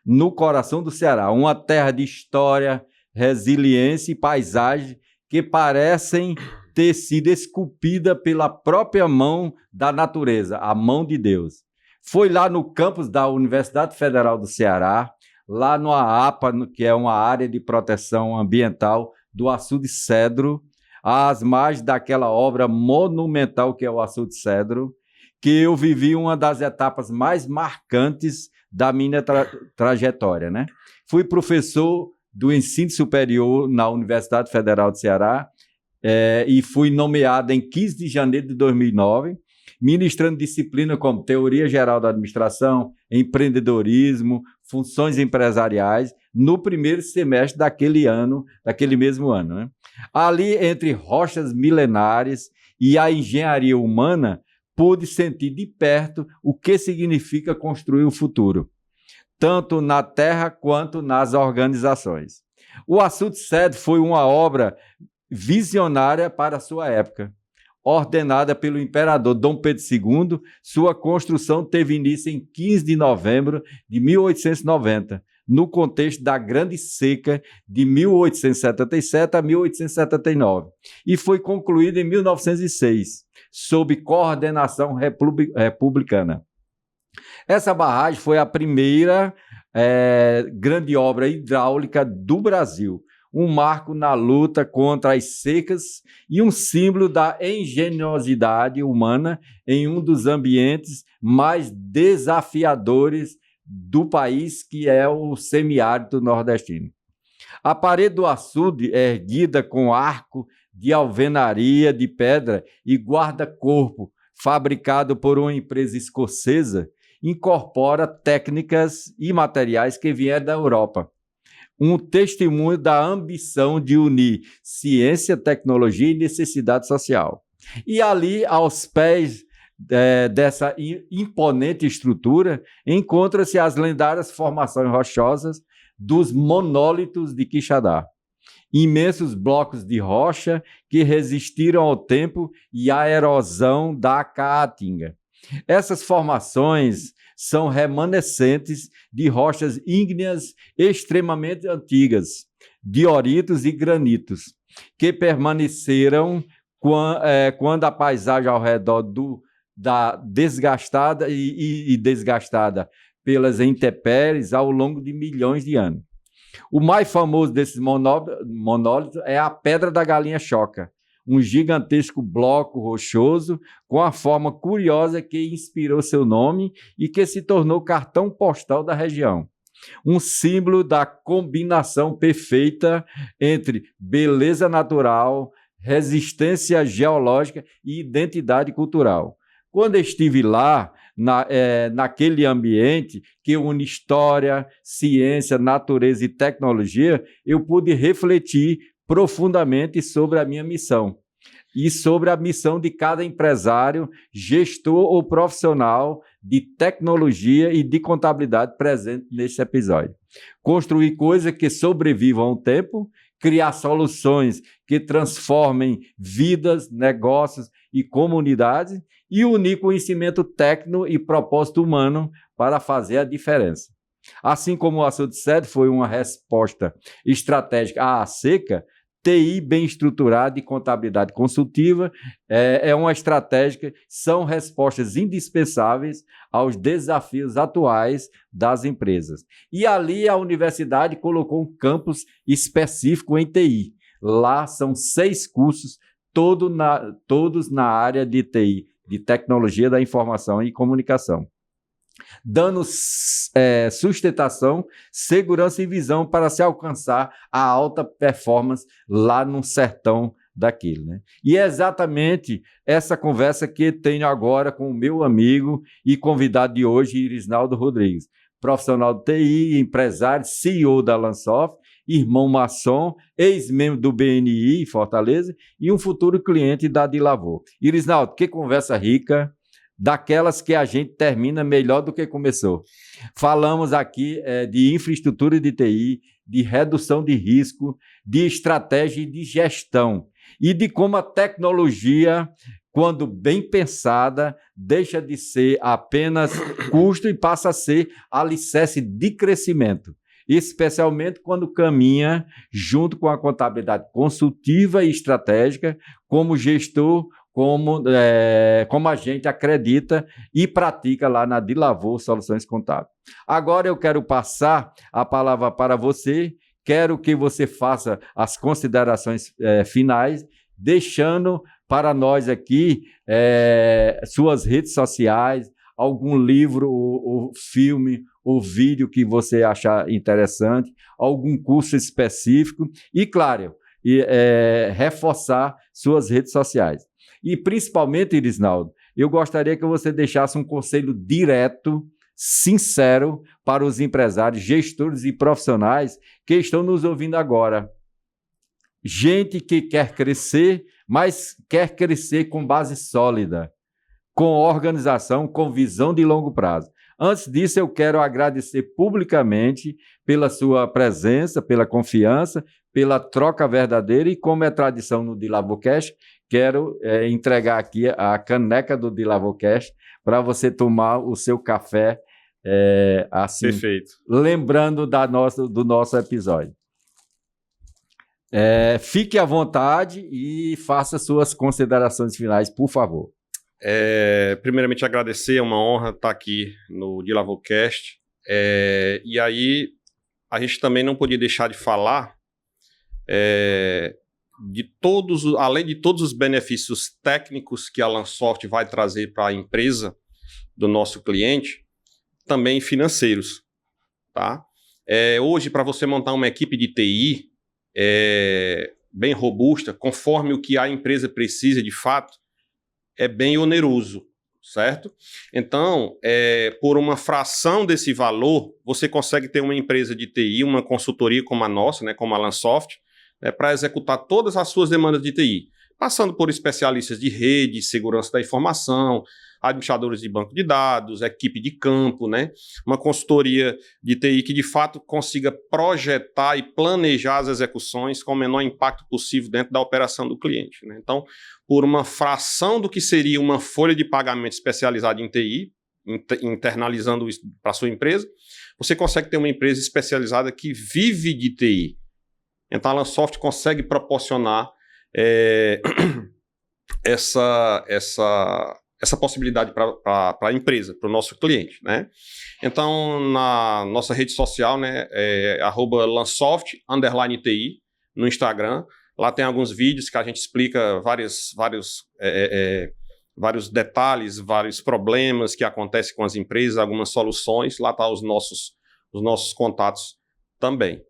no coração do Ceará, uma terra de história, resiliência e paisagem que parecem ter sido esculpida pela própria mão da natureza, a mão de Deus. Foi lá no campus da Universidade Federal do Ceará, lá no AAPA, que é uma área de proteção ambiental do Açude Cedro, às margens daquela obra monumental que é o Açude Cedro, que eu vivi uma das etapas mais marcantes da minha trajetória, né? Fui professor do ensino superior na Universidade Federal do Ceará e fui nomeado em 15 de janeiro de 2009, ministrando disciplina como Teoria Geral da Administração, Empreendedorismo, Funções Empresariais, no primeiro semestre daquele mesmo ano, né? Ali, entre rochas milenares e a engenharia humana, pude sentir de perto o que significa construir o futuro, tanto na terra quanto nas organizações. O Açude Cedro foi uma obra visionária para a sua época. Ordenada pelo imperador Dom Pedro II, sua construção teve início em 15 de novembro de 1890, no contexto da Grande Seca de 1877 a 1879, e foi concluída em 1906, sob coordenação republicana. Essa barragem foi a primeira grande obra hidráulica do Brasil, um marco na luta contra as secas e um símbolo da engenhosidade humana em um dos ambientes mais desafiadores do país, que é o semiárido nordestino. A parede do açude é erguida com arco de alvenaria de pedra e guarda-corpo, fabricado por uma empresa escocesa, incorpora técnicas e materiais que vieram da Europa. Um testemunho da ambição de unir ciência, tecnologia e necessidade social. E ali, aos pés dessa imponente estrutura, encontram-se as lendárias formações rochosas dos monólitos de Quixadá. Imensos blocos de rocha que resistiram ao tempo e à erosão da caatinga. Essas formações são remanescentes de rochas ígneas extremamente antigas, dioritos e granitos, que permaneceram quando a paisagem ao redor da desgastada e desgastada pelas intempéries ao longo de milhões de anos. O mais famoso desses monólitos é a Pedra da Galinha Choca, um gigantesco bloco rochoso com a forma curiosa que inspirou seu nome e que se tornou cartão postal da região. Um símbolo da combinação perfeita entre beleza natural, resistência geológica e identidade cultural. Quando estive lá, naquele ambiente que une história, ciência, natureza e tecnologia, eu pude refletir profundamente sobre a minha missão e sobre a missão de cada empresário, gestor ou profissional de tecnologia e de contabilidade presente nesse episódio. Construir coisas que sobrevivam ao tempo, criar soluções que transformem vidas, negócios e comunidades e unir conhecimento técnico e propósito humano para fazer a diferença. Assim como o açude sede foi uma resposta estratégica à seca, TI bem estruturada e contabilidade consultiva é uma estratégia, são respostas indispensáveis aos desafios atuais das empresas. E ali a universidade colocou um campus específico em TI. Lá são 6 cursos, todos na área de TI, de tecnologia da informação e comunicação, dando sustentação, segurança e visão para se alcançar a alta performance lá no sertão daquilo, né? E é exatamente essa conversa que tenho agora com o meu amigo e convidado de hoje, Irisnaldo Rodrigues, profissional de TI, empresário, CEO da Lansoft, irmão maçom, ex-membro do BNI em Fortaleza e um futuro cliente da Dilavô. Irisnaldo, que conversa rica, daquelas que a gente termina melhor do que começou. Falamos aqui de infraestrutura de TI, de redução de risco, de estratégia e de gestão, e de como a tecnologia, quando bem pensada, deixa de ser apenas custo e passa a ser alicerce de crescimento, especialmente quando caminha junto com a contabilidade consultiva e estratégica, como gestor, como a gente acredita e pratica lá na Dilavô Soluções Contábeis. Agora eu quero passar a palavra para você, quero que você faça as considerações finais, deixando para nós aqui suas redes sociais, algum livro ou filme ou vídeo que você achar interessante, algum curso específico e, claro, reforçar suas redes sociais. E, principalmente, Irisnaldo, eu gostaria que você deixasse um conselho direto, sincero, para os empresários, gestores e profissionais que estão nos ouvindo agora. Gente que quer crescer, mas quer crescer com base sólida, com organização, com visão de longo prazo. Antes disso, eu quero agradecer publicamente pela sua presença, pela confiança, pela troca verdadeira e, como é tradição no DilavôCast, quero entregar aqui a caneca do DilavôCast para você tomar o seu café assim. Perfeito. Lembrando do nosso episódio. Fique à vontade e faça suas considerações finais, por favor. Primeiramente, agradecer, é uma honra estar aqui no DilavôCast. E aí, a gente também não podia deixar de falar além de todos os benefícios técnicos que a Lansoft vai trazer para a empresa do nosso cliente, também financeiros, tá? Hoje, para você montar uma equipe de TI bem robusta, conforme o que a empresa precisa de fato, é bem oneroso, certo? Então, por uma fração desse valor, você consegue ter uma empresa de TI, uma consultoria como a nossa, né, como a Lansoft, para executar todas as suas demandas de TI, passando por especialistas de rede, segurança da informação, administradores de banco de dados, equipe de campo, né? Uma consultoria de TI que, de fato, consiga projetar e planejar as execuções com o menor impacto possível dentro da operação do cliente, né? Então, por uma fração do que seria uma folha de pagamento especializada em TI, internalizando isso para a sua empresa, você consegue ter uma empresa especializada que vive de TI. Então, a Lansoft consegue proporcionar essa possibilidade para a empresa, para o nosso cliente, né? Então, na nossa rede social, né, @Lansoft_TI no Instagram. Lá tem alguns vídeos que a gente explica vários detalhes, vários problemas que acontecem com as empresas, algumas soluções. Lá estão os nossos contatos também,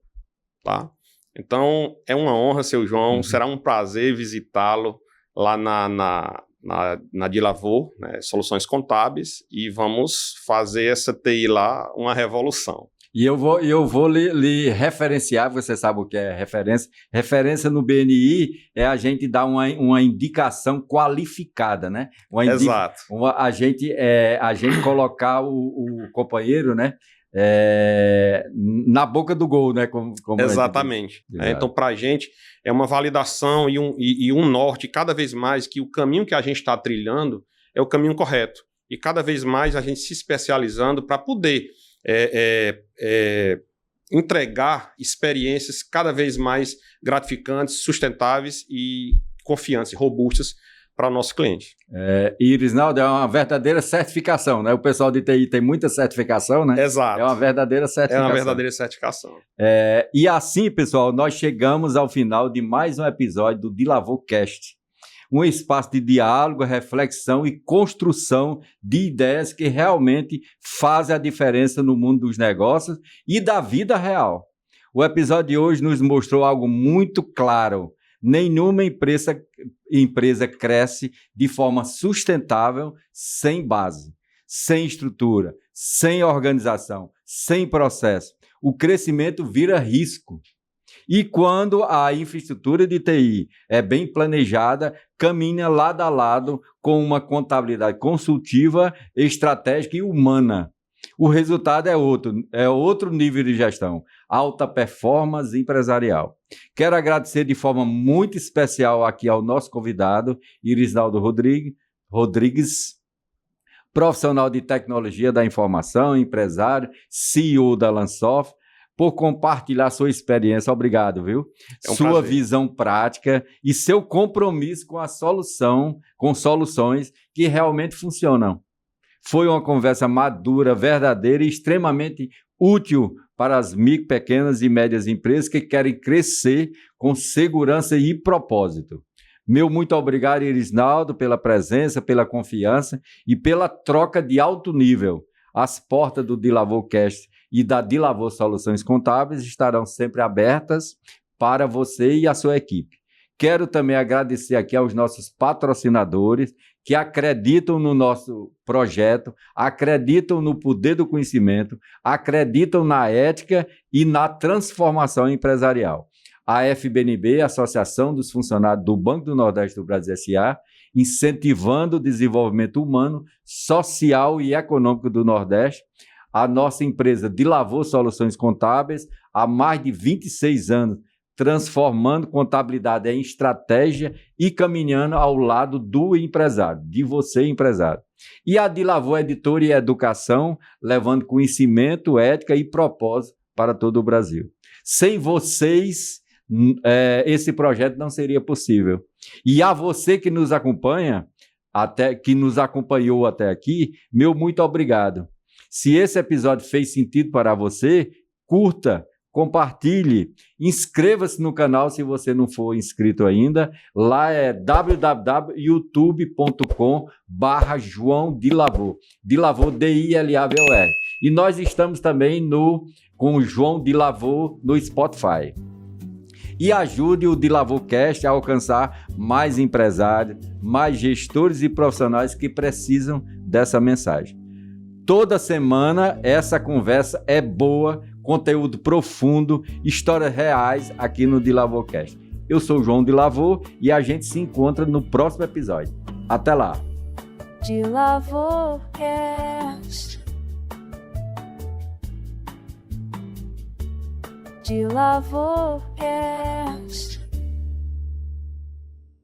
tá? Então, é uma honra, seu João. Será um prazer visitá-lo lá na Dilavô, né, Soluções Contábeis, e vamos fazer essa TI lá uma revolução. E eu vou lhe referenciar, você sabe o que é referência. Referência no BNI é a gente dar uma indicação qualificada, né? Exato. A gente colocar o companheiro, né? Na boca do gol, né? Como Exatamente. Então, para a gente, é uma validação e um norte cada vez mais que o caminho que a gente está trilhando é o caminho correto. E cada vez mais a gente se especializando para poder entregar experiências cada vez mais gratificantes, sustentáveis e confiantes, robustas para o nosso cliente. Irisnaldo, é uma verdadeira certificação, né? O pessoal de TI tem muita certificação, né? Exato. É uma verdadeira certificação. É uma verdadeira certificação. E assim, pessoal, nós chegamos ao final de mais um episódio do DilavôCast, um espaço de diálogo, reflexão e construção de ideias que realmente fazem a diferença no mundo dos negócios e da vida real. O episódio de hoje nos mostrou algo muito claro. Nenhuma empresa cresce de forma sustentável sem base, sem estrutura, sem organização, sem processo. O crescimento vira risco. E quando a infraestrutura de TI é bem planejada, caminha lado a lado com uma contabilidade consultiva, estratégica e humana. O resultado é outro nível de gestão, alta performance empresarial. Quero agradecer de forma muito especial aqui ao nosso convidado, Irisnaldo Rodrigues, profissional de tecnologia da informação, empresário, CEO da Lansoft, por compartilhar sua experiência. Obrigado, viu? Sua prazer. Visão prática e seu compromisso com com soluções que realmente funcionam. Foi uma conversa madura, verdadeira e extremamente útil para as micro, pequenas e médias empresas que querem crescer com segurança e propósito. Meu muito obrigado, Irisnaldo, pela presença, pela confiança e pela troca de alto nível. As portas do DilavôCast e da Dilavô Soluções Contábeis estarão sempre abertas para você e a sua equipe. Quero também agradecer aqui aos nossos patrocinadores que acreditam no nosso projeto, acreditam no poder do conhecimento, acreditam na ética e na transformação empresarial. A FBNB, Associação dos Funcionários do Banco do Nordeste do Brasil S.A., incentivando o desenvolvimento humano, social e econômico do Nordeste. A nossa empresa Dilavô Soluções Contábeis, há mais de 26 anos, transformando contabilidade em estratégia e caminhando ao lado do empresário, de você, empresário. E a Dilavô Editora e Educação, levando conhecimento, ética e propósito para todo o Brasil. Sem vocês, esse projeto não seria possível. E a você que nos acompanha, que nos acompanhou até aqui, meu muito obrigado. Se esse episódio fez sentido para você, curta, compartilhe, inscreva-se no canal se você não for inscrito ainda. Lá é www.youtube.com/João Dilavô. Dilavô, D-I-L-A-V-O-R. E nós estamos também com o João Dilavô no Spotify. E ajude o DilavôCast a alcançar mais empresários, mais gestores e profissionais que precisam dessa mensagem. Toda semana essa conversa é boa, conteúdo profundo, histórias reais aqui no DilavôCast. Eu sou o João Dilavô e a gente se encontra no próximo episódio. Até lá! DilavôCast. DilavôCast.